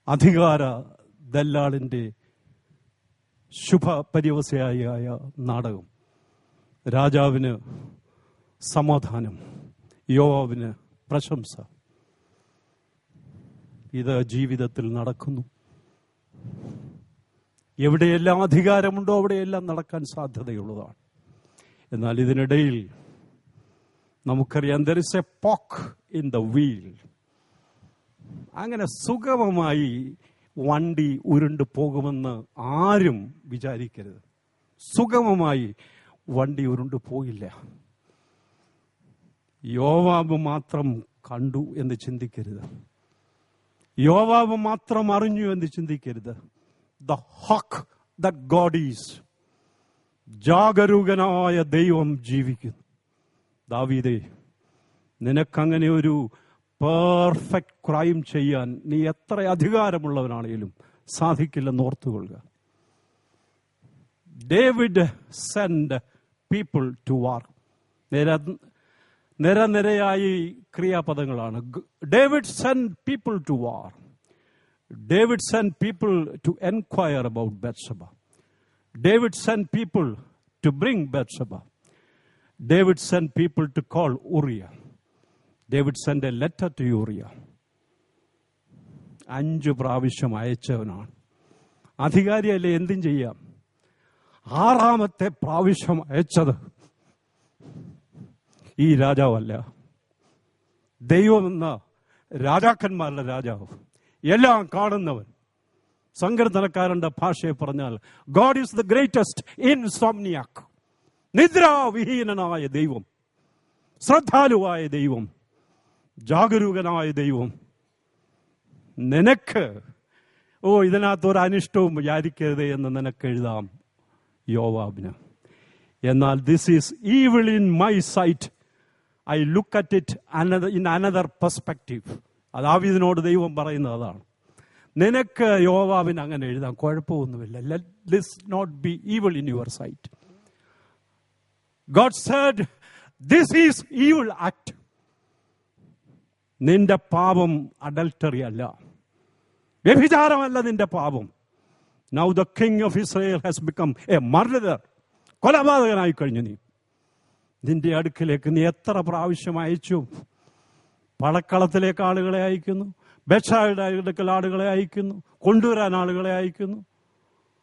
അധികാര ദല്ലാളിന്റെ ശുഭപര്യവസായിയായ നാടകം. രാജാവിന് സമാധാനം, യോവാബിന് പ്രശംസ. ഇത് ജീവിതത്തിൽ നടക്കുന്നു. എവിടെയെല്ലാം അധികാരമുണ്ടോ അവിടെയെല്ലാം നടക്കാൻ സാധ്യതയുള്ളതാണ്. എന്നാൽ ഇതിനിടയിൽ നമുക്കറിയാം, there is a pock in the wheel. അങ്ങനെ സുഗമമായി വണ്ടി ഉരുണ്ടു പോകുമെന്ന് ആരും വിചാരിക്കരുത്. സുഗമമായി വണ്ടി ഉരുണ്ടു പോയില്ല. യോവാബ് മാത്രം കണ്ടു എന്ന് ചിന്തിക്കരുത്. യോവാബ് മാത്രം അറിഞ്ഞു എന്ന് ചിന്തിക്കരുത്. The hawk that God is. ജാഗരൂകനായ ദൈവം ജീവിക്കുന്നു. ദാവീദേ, നിനക്കങ്ങനെ ഒരു പെർഫെക്റ്റ് ക്രൈം ചെയ്യാൻ നീ എത്ര അധികാരമുള്ളവനാണെങ്കിലും സാധിക്കില്ലെന്ന് ഓർത്തുകൊള്ളുക. David send people to war. നിരനിരയായി ക്രിയാപദങ്ങളാണ്. David send people to war. David sent people to inquire about Bathsheba. David sent people to bring Bathsheba. David sent people to call Uriah. David sent a letter to Uriah. 5 പ്രാവശ്യം അയച്ചവനാണ്. അധികാരിയല്ലേ, എന്തും ചെയ്യാം. 6ാമത്തെ പ്രാവശ്യം അയച്ചത് ഈ രാജാവല്ല, ദൈവമെന്ന രാജാക്കന്മാരുടെ രാജാവ്, എല്ലാം കാണുന്നവൻ. സങ്കീർത്തനക്കാരന്റെ ഭാഷയെ പറഞ്ഞാൽ ഗോഡ് ഈസ് ദ ഗ്രേറ്റസ്റ്റ് ഇൻസോംനിയാക്. നിദ്രാവിഹീനനായ ദൈവം, ശ്രദ്ധാലുവായ ദൈവം, ജാഗരൂകനായ ദൈവം. നിനക്ക് ഇതിനകത്തൊരു അനിഷ്ടവും വിചാരിക്കരുത് എന്ന് നിനക്ക് എഴുതാം യോവാബിന്. എന്നാൽ this is evil in my sight, I look at it in another perspective. ദാവീദിനോട് ദൈവം പറയുന്നത് അതാണ്. നിനക്ക് യോവാബിന് അങ്ങനെ എഴുതാം, കുഴപ്പമൊന്നുമില്ല. Let this not be evil in your sight. God said this is evil act. നിന്റെ പാപം അഡൽട്ടറി അല്ല, വ്യഭിചാരമല്ല നിന്റെ പാപം. Now the king of Israel has become a murderer. കൊലപാതകനായി കഴിഞ്ഞു നീ. നിന്റെ അടുക്കിലേക്ക് നീ എത്ര പ്രാവശ്യം അയച്ചു? പടക്കളത്തിലേക്ക് ആളുകളെ അയക്കുന്നു, ബത്ശബയുടെ അടുക്കൽ ആളുകളെ അയക്കുന്നു, കൊണ്ടുവരാൻ ആളുകളെ അയക്കുന്നു.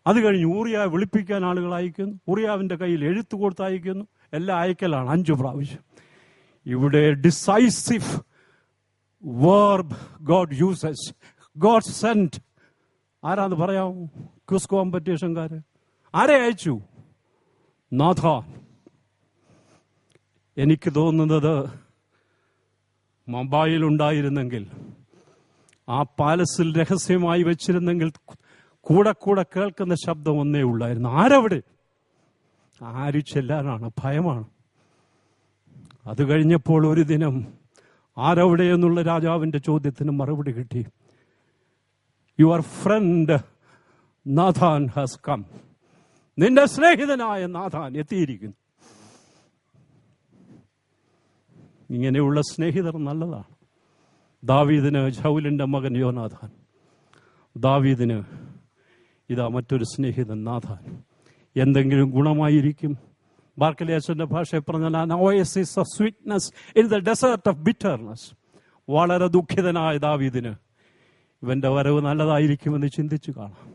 അത് കഴിഞ്ഞ് ഊറിയാ വിളിപ്പിക്കാൻ ആളുകൾ അയക്കുന്നു, ഊറിയാവിന്റെ കയ്യിൽ എഴുത്തു കൊടുത്ത് അയക്കുന്നു. എല്ലാം അയക്കലാണ് 5 പ്രാവശ്യം. ഇവിടെ decisive verb God uses. God send. ആരാന്ന് പറയാമോ? ക്വിസ് കോമ്പറ്റീഷൻകാര്. ആരെ അയച്ചു? നാഥാൻ. എനിക്ക് തോന്നുന്നത് മുംബൈയിൽ ഉണ്ടായിരുന്നെങ്കിൽ, ആ പാലസിൽ രഹസ്യമായി വെച്ചിരുന്നെങ്കിൽ കൂടെ കൂടെ കേൾക്കുന്ന ശബ്ദം ഒന്നേ ഉള്ളായിരുന്നു. ആരവിടെ? ആര് ചെല്ലാനാണ്? ഭയമാണ്. അത് കഴിഞ്ഞപ്പോൾ ഒരു ദിനം ആരവിടെ എന്നുള്ള രാജാവിന്റെ ചോദ്യത്തിന് മറുപടി കിട്ടി. Your friend Nathan has come. നിന്റെ സ്നേഹിതനായ നാഥാൻ എത്തിയിരിക്കുന്നു. ഇങ്ങനെയുള്ള സ്നേഹിതർ നല്ലതാണ്. ദാവീദിന് ശൗലിന്റെ മകൻ യോനാഥാൻ, ദാവീദിന് ഇതാ മറ്റൊരു സ്നേഹിതൻ നാഥാൻ. എന്തെങ്കിലും ഗുണമായിരിക്കും. ബാർക്കലിയാച്ചന്റെ ഭാഷയെ പറഞ്ഞാൽ oasis of sweetness in the desert of bitterness. വളരെ ദുഃഖിതനായ ദാവീദിന് ഇവന്റെ വരവ് നല്ലതായിരിക്കുമെന്ന് ചിന്തിച്ചു കാണാം.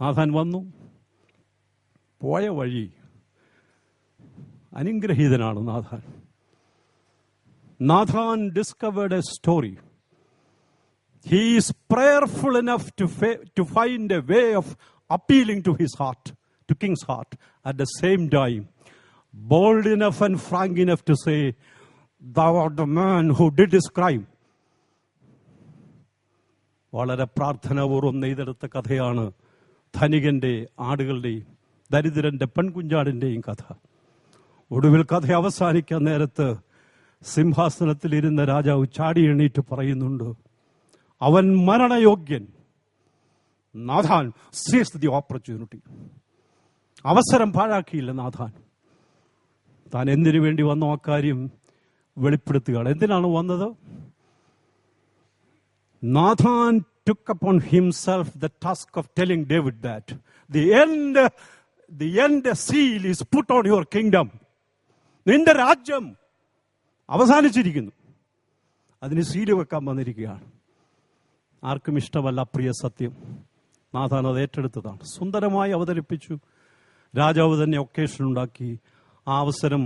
നാഥാൻ വന്നു, പോയ വഴി. അനുഗ്രഹീതനാണ് Nathan. Nathan discovered a story. He is prayerful enough to find a way of appealing to his heart. to king's heart. At the same time, bold enough and frank enough to say, thou art the man who did this crime. വളരെ പ്രാർത്ഥനാപൂർവം നെയ്തെടുത്ത കഥയാണ് ധനികന്റെ ആടുകളുടെയും ദരിദ്രന്റെ പെൺകുഞ്ഞാടിന്റെയും കഥ. ഒടുവിൽ കഥ അവസാനിക്കാൻ നേരത്ത് സിംഹാസനത്തിലിരുന്ന രാജാവ് ചാടി എണീറ്റ് പറയുന്നുണ്ട്, അവൻ മരണയോഗ്യൻ. Nathan seized the opportunity. അവസരം പാഴാക്കിയില്ല നാഥാൻ. താൻ എന്തിനു വേണ്ടി വന്നോ അക്കാര്യം വെളിപ്പെടുത്തുകയാണ്. എന്തിനാണ് വന്നത്? Nathan took upon himself the task of telling David that the end seal is put on your kingdom. നിന്റെ രാജ്യം അവസാനിച്ചിരിക്കുന്നു, അതിന് സീല് വെക്കാൻ വന്നിരിക്കുകയാണ്. ആർക്കും ഇഷ്ടമല്ല പ്രിയ സത്യം. നാഥാൻ അത് ഏറ്റെടുത്തതാണ്, സുന്ദരമായി അവതരിപ്പിച്ചു. രാജാവ് തന്നെ ഒക്കേഷൻ ഉണ്ടാക്കി. ആ അവസരം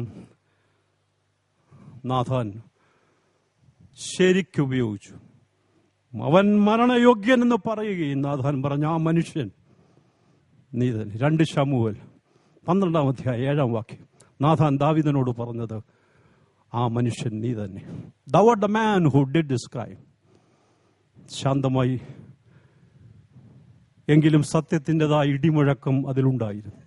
നാഥാൻ ശരിക്കുപയോഗിച്ചു. അവൻ മരണയോഗ്യൻ എന്ന് പറയുകയും നാഥാൻ പറഞ്ഞ ആ മനുഷ്യൻ നീ തന്നെ. 2 ശമൂവേൽ 12-ാം അധ്യായം 7-ാം വാക്യം. നാഥാൻ ദാവീദിനോട് പറഞ്ഞത് ആ മനുഷ്യൻ നീ തന്നെ. Thou art the man who did this crime. ശാന്തമായി, എങ്കിലും സത്യത്തിൻ്റെതായ ഇടിമുഴക്കം അതിലുണ്ടായിരുന്നു.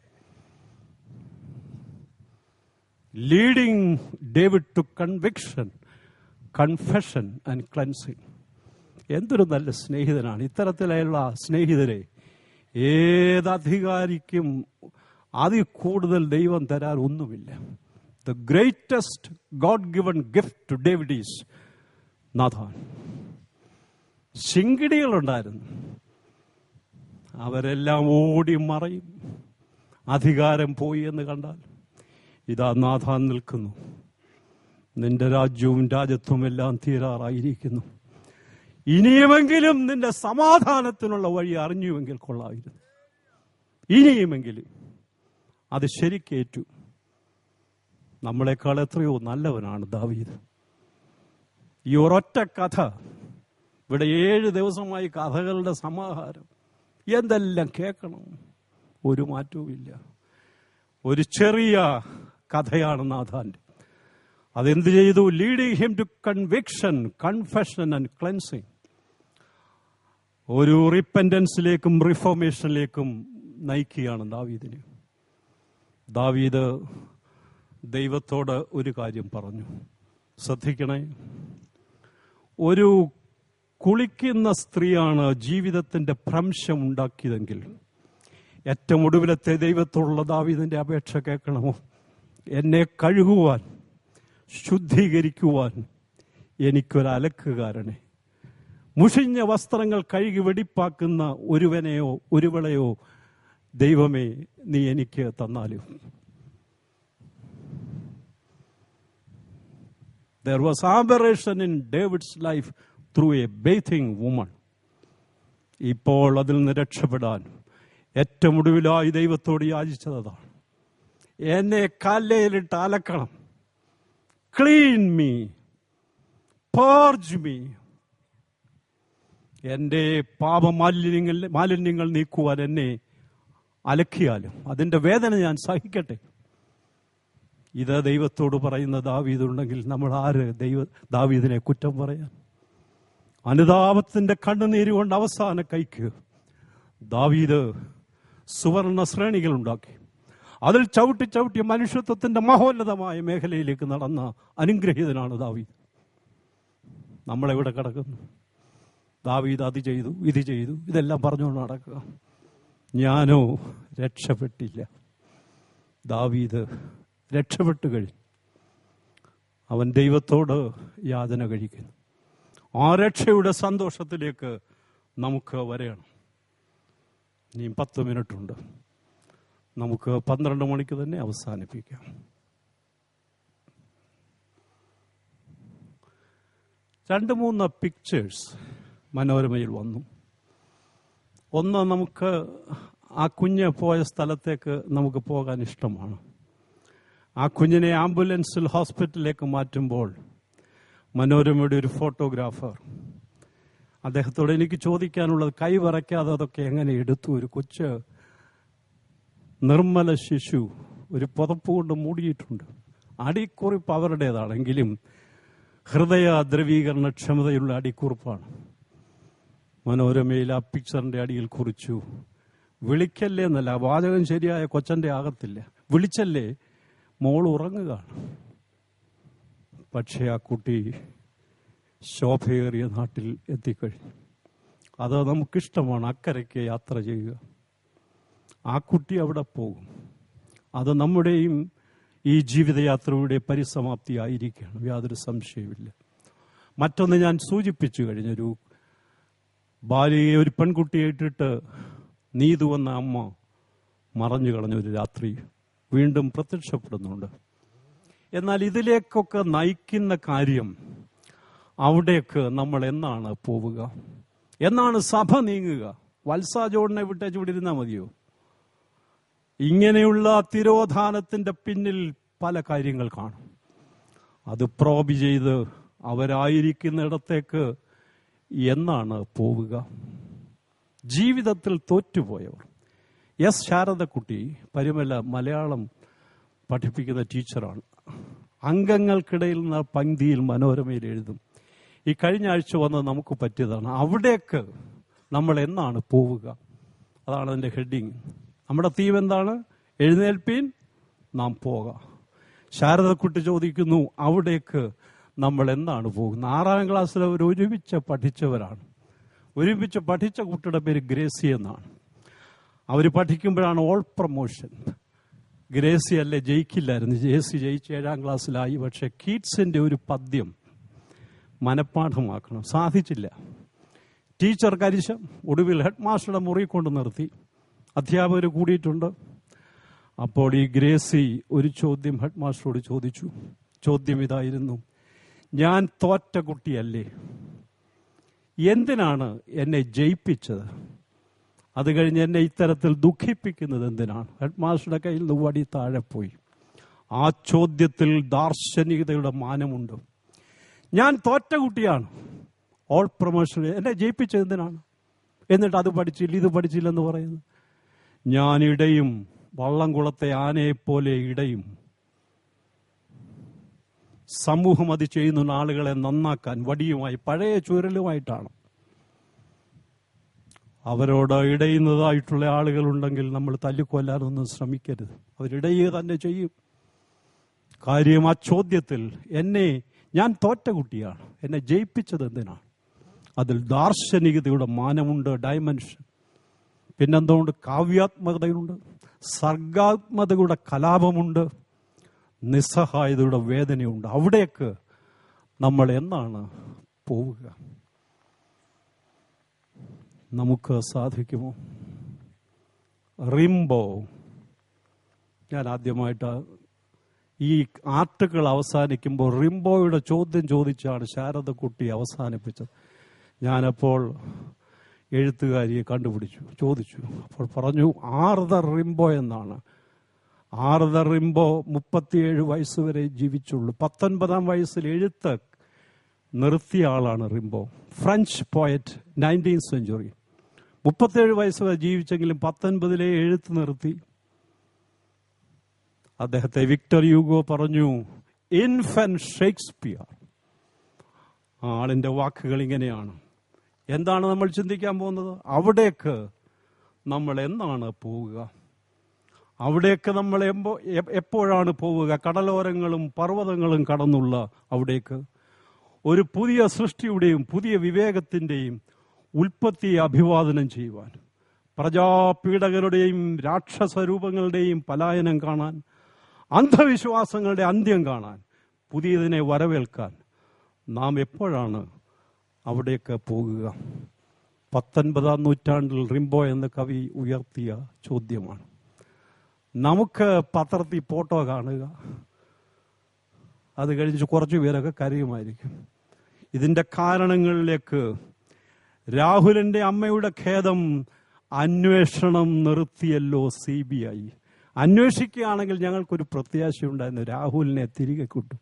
Leading David to conviction, confession and cleansing. എന്തൊരു നല്ല സ്നേഹിതനാണ്. ഇത്തരത്തിലുള്ള സ്നേഹിതരെ ഏതധികാരിക്കും അതിൽ കൂടുതൽ ദൈവം തരാൻ ഒന്നുമില്ല. The greatest God-given gift to David is Nathan. ശിങ്കിടികളുണ്ടായിരുന്നു, അവരെല്ലാം ഓടി മറയും. അധികാരം പോയി എന്ന് കണ്ടാൽ ഇതാ നാഥാൻ നിൽക്കുന്നു. നിന്റെ രാജ്യവും രാജ്യത്വം എല്ലാം തീരാറായിരിക്കുന്നു. ഇനിയുമെങ്കിലും നിന്റെ സമാധാനത്തിനുള്ള വഴി അറിഞ്ഞുവെങ്കിൽ കൊള്ളായിരുന്നു. ഇനിയുമെങ്കിലും അത് ശരിക്കേറ്റു. നമ്മളെക്കാൾ എത്രയോ നല്ലവനാണ് ദാവീദ്. ഈ ഒരൊറ്റ കഥ, ഇവിടെ 7 ദിവസമായി കഥകളുടെ സമാഹാരം, എന്തെല്ലാം കേൾക്കണം, ഒരു മാറ്റവുമില്ല. ഒരു ചെറിയ കഥയാണ് നാഥാന്റെ. അതെന്ത് ചെയ്തു? Leading him to conviction, confession and cleansing. ഒരു റിപ്പൻറ്റൻസിലേക്കും റിഫോർമേഷനിലേക്കും നയിക്കുകയാണ് ദാവീദിനെ. ദാവീദ് ദൈവത്തോട് ഒരു കാര്യം പറഞ്ഞു, ശ്രദ്ധിക്കണേ. ഒരു കുളിക്കുന്ന സ്ത്രീയാണ് ജീവിതത്തിന്റെ ഭ്രംശം ഉണ്ടാക്കിയതെങ്കിൽ ഏറ്റവും ഒടുവിലത്തെ ദൈവത്തോടുള്ള ദാവീദിന്റെ അപേക്ഷ കേൾക്കണമോ? എന്നെ കഴുകുവാൻ, ശുദ്ധീകരിക്കുവാൻ എനിക്കൊരലക്കുകാരനെ, മുഷിഞ്ഞ വസ്ത്രങ്ങൾ കഴുകി വെടിപ്പാക്കുന്ന ഒരുവനെയോ ഒരുവളെയോ ദൈവമേ നീ എനിക്ക് തന്നാലും. There was aberration in David's life through a bathing woman. ഇപ്പോൾ അതിൽ നിന്ന് രക്ഷപ്പെടാൻ ഏറ്റവും ഒടുവിലായി ദൈവത്തോട് യാചിച്ചതാണ്, എന്നെ കല്ലേലിട്ട് അലക്കണം. Clean me, purge me. എൻ്റെ മാലിന്യങ്ങൾ നീക്കുവാൻ എന്നെ അലക്കിയാലും അതിൻ്റെ വേദന ഞാൻ സഹിക്കട്ടെ. ഇത് ദൈവത്തോട് പറയുന്ന ദാവീദുണ്ടെങ്കിൽ നമ്മൾ ആര് ദാവീദിനെ കുറ്റം പറയാൻ? അനുതാപത്തിന്റെ കണ്ണുനീര് കൊണ്ട് അവസാന കൈക്ക് ദാവീദ് സുവർണ ശ്രേണികൾ ഉണ്ടാക്കി. അതിൽ ചവിട്ടി ചവിട്ടി മനുഷ്യത്വത്തിന്റെ മഹോന്നതമായ മേഖലയിലേക്ക് നടന്ന അനുഗ്രഹീതനാണ് ദാവീദ്. നമ്മളെവിടെ കിടക്കുന്നു? ദാവീദ് അത് ചെയ്തു, ഇത് ചെയ്തു, ഇതെല്ലാം പറഞ്ഞുകൊണ്ട് നടക്കുക. ഞാനോ രക്ഷപ്പെട്ടില്ല. ദാവീദ് രക്ഷപ്പെട്ടു കഴിഞ്ഞു. അവൻ ദൈവത്തോട് യാചന കഴിക്കുന്നു. ആ രക്ഷയുടെ സന്തോഷത്തിലേക്ക് നമുക്ക് വരയണം. ഇനി 10 മിനിറ്റുണ്ട്. നമുക്ക് 12 മണിക്ക് തന്നെ അവസാനിപ്പിക്കാം. 2-3 പിക്ചേഴ്സ് മനോരമയിൽ വന്നു. ഒന്ന്, നമുക്ക് ആ കുഞ്ഞ് പോയ സ്ഥലത്തേക്ക് നമുക്ക് പോകാൻ ഇഷ്ടമാണ്. ആ കുഞ്ഞിനെ ആംബുലൻസിൽ ഹോസ്പിറ്റലിലേക്ക് മാറ്റുമ്പോൾ മനോരമയുടെ ഒരു ഫോട്ടോഗ്രാഫർ അദ്ദേഹത്തോട് എനിക്ക് ചോദിക്കാനുള്ളത്, കൈ വിറയ്ക്കാതെ അതൊക്കെ എങ്ങനെ എടുത്തു? ഒരു കൊച്ച് നിർമ്മല ശിശു ഒരു പുതപ്പ് കൊണ്ട് മൂടിയിട്ടുണ്ട്. അടിക്കുറിപ്പ് അവരുടേതാണെങ്കിലും ഹൃദയ ദ്രവീകരണ ക്ഷമതയുള്ള അടിക്കുറിപ്പാണ്. മനോരമയിൽ ആ പിക്ചറിന്റെ അടിയിൽ കുറിച്ചു, വിളിക്കല്ലേ എന്നല്ല, വാചകം ശരിയായ കൊച്ചന്റെ ആകത്തില്ല, വിളിച്ചല്ലേ മോൾ ഉറങ്ങുകയാണ്. പക്ഷെ ആ കുട്ടി ശോഭയേറിയ നാട്ടിൽ എത്തിക്കഴിഞ്ഞു. അത് നമുക്കിഷ്ടമാണ്, അക്കരയ്ക്ക് യാത്ര ചെയ്യുക. ആ കുട്ടി അവിടെ പോകും. അത് നമ്മുടെയും ഈ ജീവിതയാത്രയുടെ പരിസമാപ്തിയായിരിക്കുകയാണ്, യാതൊരു സംശയമില്ല. മറ്റൊന്ന് ഞാൻ സൂചിപ്പിച്ചു കഴിഞ്ഞൊരു ബാലിയെ, ഒരു പെൺകുട്ടിയെ ഇട്ടിട്ട് നീതു എന്ന അമ്മ മറഞ്ഞു കളഞ്ഞൊരു രാത്രി വീണ്ടും പ്രത്യക്ഷപ്പെടുന്നുണ്ട്. എന്നാൽ ഇതിലേക്കൊക്കെ നയിക്കുന്ന കാര്യം, അവിടേക്ക് നമ്മൾ എന്നാണ് പോവുക, എന്നാണ് സഭ നീങ്ങുക? വത്സാ ജോണിനെ വിട്ടേച്ച് ഇവിടെ ഇരുന്നാൽ മതിയോ? ഇങ്ങനെയുള്ള തിരോധാനത്തിന്റെ പിന്നിൽ പല കാര്യങ്ങൾ കാണും. അത് പ്രോബ് ചെയ്ത് അവരായിരിക്കുന്നിടത്തേക്ക് എന്നാണ് പോവുക? ജീവിതത്തിൽ തോറ്റുപോയവർ. എസ് ശാരദക്കുട്ടി പരിമല മലയാളം പഠിപ്പിക്കുന്ന ടീച്ചറാണ്. അംഗങ്ങൾക്കിടയിൽ നിന്ന് പങ്ക്തിയിൽ മനോരമയിൽ എഴുതും. ഈ കഴിഞ്ഞ ആഴ്ച വന്ന് നമുക്ക് പറ്റിയതാണ്. അവിടേക്ക് നമ്മൾ എന്നാണ് പോവുക? അതാണ് അതിൻ്റെ ഹെഡിങ്. നമ്മുടെ തീം എന്താണ്? എഴുന്നേൽപ്പീൻ, നാം പോകാം. ശാരദക്കുട്ടി ചോദിക്കുന്നു, അവിടേക്ക് നമ്മൾ എന്നാണ് പോകുന്നത്? 6ാം ക്ലാസ്സിൽ അവർ ഒരുമിച്ച് പഠിച്ചവരാണ്. ഒരുമിച്ച് പഠിച്ച കുട്ടിയുടെ പേര് ഗ്രേസി എന്നാണ്. അവർ പഠിക്കുമ്പോഴാണ് ഓൾ പ്രൊമോഷൻ. ഗ്രേസി അല്ലേ ജയിക്കില്ലായിരുന്നു, ജേസി ജയിച്ച് 7ാം ക്ലാസ്സിലായി. പക്ഷെ കീറ്റ്സിന്റെ ഒരു പദ്യം മനഃപ്പാഠമാക്കണം, സാധിച്ചില്ല. ടീച്ചർ കരിശം. ഒടുവിൽ ഹെഡ് മാസ്റ്ററുടെ മുറി കൊണ്ട് നിർത്തി. അധ്യാപകർ കൂടിയിട്ടുണ്ട്. അപ്പോൾ ഈ ഗ്രേസി ഒരു ചോദ്യം ഹെഡ് മാസ്റ്ററോട് ചോദിച്ചു. ചോദ്യം ഇതായിരുന്നു, ഞാൻ തോറ്റ കുട്ടിയല്ലേ, എന്തിനാണ് എന്നെ ജയിപ്പിച്ചത്? അത് കഴിഞ്ഞ് എന്നെ ഇത്തരത്തിൽ ദുഃഖിപ്പിക്കുന്നത് എന്തിനാണ്? ഹെഡ് മാസ്റ്ററുടെ കയ്യിൽ നിന്ന് വടി താഴെ പോയി. ആ ചോദ്യത്തിൽ ദാർശനികതയുടെ മാനമുണ്ട്. ഞാൻ തോറ്റ കുട്ടിയാണ്, ഓൾ പ്രൊമോഷൻ, എന്നെ ജയിപ്പിച്ചത് എന്തിനാണ്? എന്നിട്ട് അത് പഠിച്ചില്ല, ഇത് പഠിച്ചില്ലെന്ന് പറയുന്നു. ഞാൻ ഇടയും, വള്ളംകുളത്തെ ആനയെപ്പോലെ ഇടയും. സമൂഹം അത് ചെയ്യുന്ന ആളുകളെ നന്നാക്കാൻ വടിയുമായി, പഴയ ചുരലുമായിട്ടാണ്. അവരോട് ഇടയുന്നതായിട്ടുള്ള ആളുകളുണ്ടെങ്കിൽ നമ്മൾ തല്ലിക്കൊല്ലാനൊന്നും ശ്രമിക്കരുത്. അവരിടയുക തന്നെ ചെയ്യും. കാര്യം ആ ചോദ്യത്തിൽ, ഞാൻ തോറ്റ കുട്ടിയാണ്, എന്നെ ജയിപ്പിച്ചത് എന്തിനാണ്? അതിൽ ദാർശനികതയുടെ മാനമുണ്ട്, ഡയമെൻഷൻ. പിന്നെന്തുകൊണ്ട്? കാവ്യാത്മകതയുണ്ട്, സർഗാത്മകതയുടെ കലാപമുണ്ട്, നിസ്സഹായതയുടെ വേദനയുണ്ട്. അവിടേക്ക് നമ്മൾ എന്നാണ് പോവുക? നമുക്ക് സാധിക്കുമോ? റിംബോ. ഞാൻ ആദ്യമായിട്ട് ഈ ആർട്ടിക്കിൾ അവസാനിക്കുമ്പോൾ റിംബോയുടെ ചോദ്യം ചോദിച്ചാണ് ശാരദക്കുട്ടി അവസാനിപ്പിച്ചത്. ഞാനപ്പോൾ എഴുത്തുകാരിയെ ചോദിച്ചു. അപ്പോൾ പറഞ്ഞു ആർതർ റിംബോ എന്നാണ്. ആർതർ റിംബോ 37 വയസ്സ് വരെ ജീവിച്ചുള്ളൂ. 19ാം വയസ്സിൽ എഴുത്ത് നിർത്തിയ ആളാണ് Rimbaud. French poet, 19th century. 37 വയസ്സ് വരെ ജീവിച്ചെങ്കിലും 19 എഴുത്ത് നിർത്തി. അദ്ദേഹത്തെ വിക്ടർ യൂഗോ പറഞ്ഞു ഇൻഫന്റ് ഷേക്സ്പിയർ. ആളിന്റെ വാക്കുകൾ ഇങ്ങനെയാണ്. എന്താണ് നമ്മൾ ചിന്തിക്കാൻ പോകുന്നത്? അവിടേക്ക് നമ്മൾ എന്നാണ് പോവുക? അവിടേക്ക് നമ്മൾ എപ്പോഴാണ് പോവുക? കടലോരങ്ങളും പർവ്വതങ്ങളും കടന്നുള്ള അവിടേക്ക്. ഒരു പുതിയ സൃഷ്ടിയുടെയും പുതിയ വിവേകത്തിന്റെയും ഉൽപ്പത്തിയെ അഭിവാദനം ചെയ്യുവാൻ, പ്രജാപീഡകരുടെയും രാക്ഷസരൂപങ്ങളുടെയും പലായനം കാണാൻ, അന്ധവിശ്വാസങ്ങളുടെ അന്ത്യം കാണാൻ, പുതിയതിനെ വരവേൽക്കാൻ നാം എപ്പോഴാണ് അവിടേക്ക് പോകുക? 19ാം നൂറ്റാണ്ടിൽ റിംബോ എന്ന കവി ഉയർത്തിയ ചോദ്യമാണ്. നമുക്ക് പത്രത്തിൽ ഫോട്ടോ കാണുക, അത് കഴിഞ്ഞ് കുറച്ചു പേരൊക്കെ കരയുമായിരിക്കും. ഇതിന്റെ കാരണങ്ങളിലേക്ക് രാഹുലിന്റെ അമ്മയുടെ ഖേദം, അന്വേഷണം നിർത്തിയല്ലോ CBI. അന്വേഷിക്കുകയാണെങ്കിൽ ഞങ്ങൾക്കൊരു പ്രത്യാശയുണ്ടായിരുന്നു, രാഹുലിനെ തിരികെ കിട്ടും.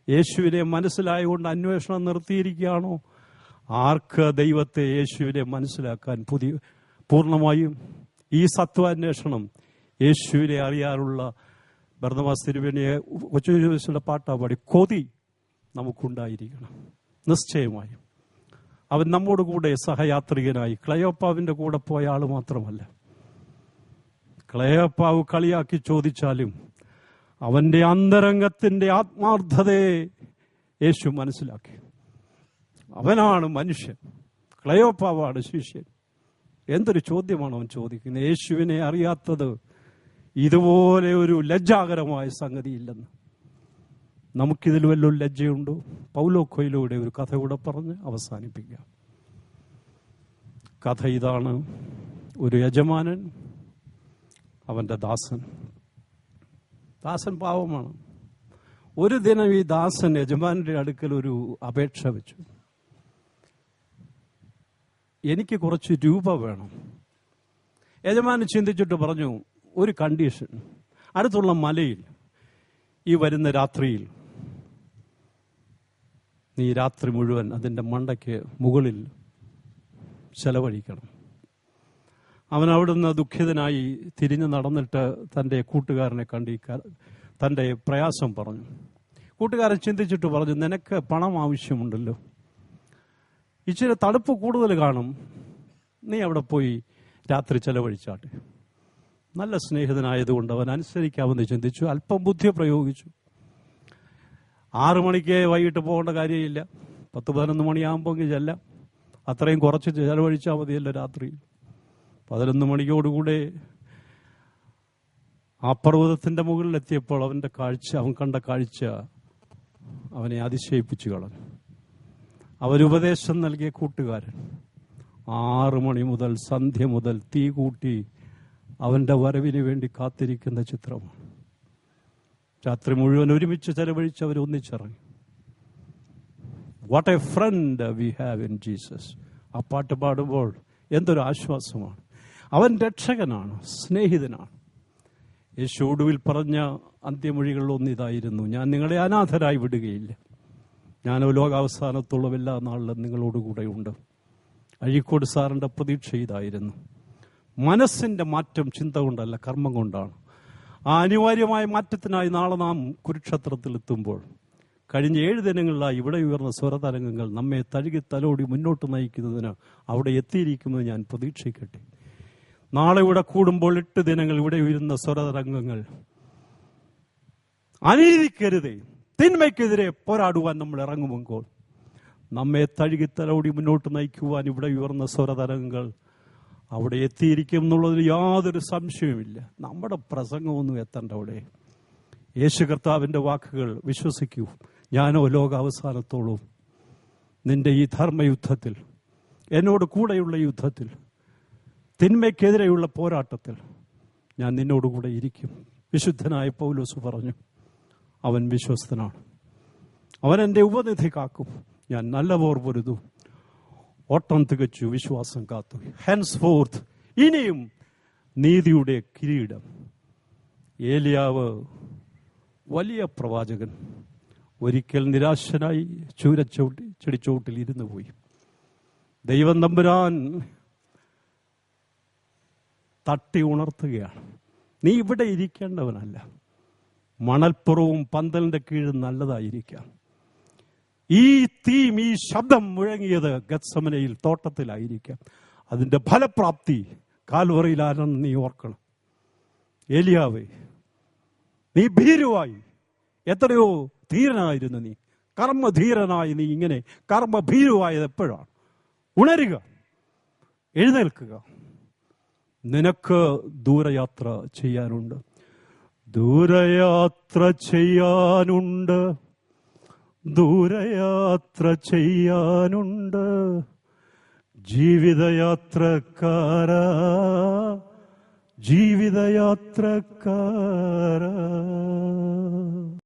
യേശുവിനെ മനസ്സിലായതുകൊണ്ട് അന്വേഷണം നിർത്തിയിരിക്കുകയാണോ? ആർക്ക് ദൈവത്തെ യേശുവിനെ മനസ്സിലാക്കാൻ പൂർണ്ണമായും ഈ സത്വാന്വേഷണം യേശുവിനെ അറിയാനുള്ള ബർന്നബാസ് തിരുമേനിയെ കൊച്ചുയുടെ പാട്ടാ പാടി കൊതി നമുക്കുണ്ടായിരിക്കണം. നിശ്ചയമായും അവൻ നമ്മോട് കൂടെ സഹയാത്രികനായി. ക്ലയോപ്പാവിൻ്റെ കൂടെ പോയ ആൾ മാത്രമല്ല. ക്ലയോപ്പാവ് കളിയാക്കി ചോദിച്ചാലും അവന്റെ അന്തരംഗത്തിന്റെ ആത്മാർത്ഥതയെ യേശു മനസ്സിലാക്കി. അവനാണ് മനുഷ്യൻ, ക്ലയോപ്പാവാണ് ശിഷ്യൻ. എന്തൊരു ചോദ്യമാണ് അവൻ ചോദിക്കുന്നത്. യേശുവിനെ അറിയാത്തത് ഇതുപോലെ ഒരു ലജ്ജാകരമായ സംഗതിയില്ലെന്ന്. നമുക്കിതിൽ വല്ലൊരു ലജ്ജയുണ്ടോ? പൗലോ കൊയ്ലോയുടെ ഒരു കഥ കൂടെ പറഞ്ഞ് അവസാനിപ്പിക്കാം. കഥ ഇതാണ്. ഒരു യജമാനൻ, അവന്റെ ദാസൻ പാവമാണ്. ഒരു ദിനം ഈ ദാസൻ യജമാനന്റെ അടുക്കൽ ഒരു അപേക്ഷ വെച്ചു. എനിക്ക് കുറച്ച് രൂപ വേണം. യജമാനൻ ചിന്തിച്ചിട്ട് പറഞ്ഞു, ഒരു കണ്ടീഷൻ, അടുത്തുള്ള മലയിൽ ഈ വരുന്ന രാത്രിയിൽ നീ രാത്രി മുഴുവൻ അതിൻ്റെ മണ്ടയ്ക്ക് മുകളിൽ ചെലവഴിക്കണം. അവൻ അവിടുന്ന് ദുഃഖിതനായി തിരിഞ്ഞു നടന്നിട്ട് തൻ്റെ കൂട്ടുകാരനെ കണ്ട് തൻ്റെ പ്രയാസം പറഞ്ഞു. കൂട്ടുകാരൻ ചിന്തിച്ചിട്ട് പറഞ്ഞു, നിനക്ക് പണം ആവശ്യമുണ്ടല്ലോ, ഇച്ചിരി തണുപ്പ് കൂടുതൽ കാണും, നീ അവിടെ പോയി രാത്രി ചെലവഴിച്ചാട്ടെ. നല്ല സ്നേഹിതനായതുകൊണ്ട് അവൻ അനുസരിക്കാമെന്ന് ചിന്തിച്ചു. അല്പം ബുദ്ധി പ്രയോഗിച്ചു. 6 മണിക്ക് വൈകിട്ട് പോകേണ്ട കാര്യമില്ല, 10-11 മണിയാകുമ്പോൾ ചെല്ലാം. അത്രയും കുറച്ച് ചെലവഴിച്ചാൽ മതിയല്ലോ രാത്രിയിൽ. 11 മണിയോടുകൂടെ ആ പർവ്വതത്തിന്റെ മുകളിലെത്തിയപ്പോൾ അവൻ കണ്ട കാഴ്ച അവനെ അതിശയിപ്പിച്ചു കളഞ്ഞു. അവരുപദേശം നൽകിയ കൂട്ടുകാരൻ 6 മണി മുതൽ സന്ധ്യ മുതൽ തീ കൂട്ടി അവന്റെ വരവിന് വേണ്ടി കാത്തിരിക്കുന്ന ചിത്രമാണ്. രാത്രി മുഴുവൻ ഒരുമിച്ച് ചെലവഴിച്ച് അവർ ഒന്നിച്ചിറങ്ങി. What a friend we have in Jesus. ആ പാട്ട് പാടുമ്പോൾ എന്തൊരു ആശ്വാസമാണ്. അവൻ രക്ഷകനാണ്, സ്നേഹിതനാണ്. യേശു ഒടുവിൽ പറഞ്ഞ അന്ത്യമൊഴികളിലൊന്നും ഇതായിരുന്നു, ഞാൻ നിങ്ങളെ അനാഥരായി വിടുകയില്ല, ഞാനോ ലോകാവസാനത്തോളം എല്ലാ നാളിലും നിങ്ങളോടുകൂടെ ഉണ്ട്. അഴീക്കോട് സാറിൻ്റെ പ്രതീക്ഷ ഇതായിരുന്നു. മനസ്സിന്റെ മാറ്റം ചിന്ത കൊണ്ടല്ല, കർമ്മം കൊണ്ടാണ്. ആ അനിവാര്യമായ മാറ്റത്തിനായി നാളെ നാം കുരുക്ഷേത്രത്തിലെത്തുമ്പോൾ കഴിഞ്ഞ 7 ദിനങ്ങളിലായി ഇവിടെ ഉയർന്ന സ്വരതരംഗങ്ങൾ നമ്മെ തഴുകി തലോടി മുന്നോട്ട് നയിക്കുന്നതിന് അവിടെ എത്തിയിരിക്കുമെന്ന് ഞാൻ പ്രതീക്ഷിക്കട്ടെ. നാളെ ഇവിടെ കൂടുമ്പോൾ 8 ദിനങ്ങൾ ഇവിടെ ഉയരുന്ന സ്വരതരംഗങ്ങൾ അനീതിക്കരുതേ, തിന്മയ്ക്കെതിരെ പോരാടുവാൻ നമ്മൾ ഇറങ്ങുമ്പോൾ നമ്മെ തഴുകി തലോടി മുന്നോട്ട് നയിക്കുവാൻ ഇവിടെ ഉയർന്ന സ്വരതരംഗങ്ങൾ അവിടെ എത്തിയിരിക്കും എന്നുള്ളതിൽ യാതൊരു സംശയവുമില്ല. നമ്മുടെ പ്രസംഗമൊന്നും എത്തണ്ട അവിടെ. യേശു കർത്താവിൻ്റെ വാക്കുകൾ വിശ്വസിക്കൂ. ഞാനോ ലോകാവസാനത്തോളം നിന്റെ ഈ ധർമ്മയുദ്ധത്തിൽ, എന്നോട് കൂടെയുള്ള യുദ്ധത്തിൽ, തിന്മയ്ക്കെതിരെയുള്ള പോരാട്ടത്തിൽ ഞാൻ നിന്നോടുകൂടെ ഇരിക്കും. വിശുദ്ധനായ പൗലോസ് പറഞ്ഞു, അവൻ വിശ്വസ്തനാണ്, അവൻ എൻ്റെ ഉപനിധി കാക്കും, ഞാൻ നല്ല പോർ പൊരുതു, ഓട്ടം തികച്ചു, വിശ്വാസം കാത്തു. ഹെൻസ് ഫോർത്ത്, ഇനിയും നീതിയുടെ കിരീടം. ഏലിയാവ് വലിയ പ്രവാചകൻ ഒരിക്കൽ നിരാശനായി ചെടിച്ചോട്ടിൽ ഇരുന്നു പോയി. ദൈവം തമ്പുരാൻ തട്ടി ഉണർത്തുകയാണ്, നീ ഇവിടെ ഇരിക്കേണ്ടവനല്ല, മണൽപ്പുറവും പന്തലിന്റെ കീഴും നല്ലതായിരിക്കാം. ഈ തീം, ഈ ശബ്ദം മുഴങ്ങിയത് ഗത്സമനയിൽ തോട്ടത്തിലായിരിക്കാം. അതിന്റെ ഫലപ്രാപ്തി കാൽവറിയിലാണെന്ന് നീ ഓർക്കണം. ഏലിയാവേ, നീ ഭീരുവായി, എത്രയോ ധീരനായിരുന്നു നീ, കർമ്മധീരനായി നീ ഇങ്ങനെ കർമ്മഭീരുവായത് എപ്പോഴാണ്? ഉണരുക, എഴുന്നേൽക്കുക. നിനക്ക് ദൂരയാത്ര ചെയ്യാനുണ്ട്, ദൂരയാത്ര ചെയ്യാനുണ്ട്, ദൂരയാത്ര ചെയ്യാനുണ്ട്. ജീവിതയാത്രക്കാരാ, ജീവിതയാത്രക്കാരാ.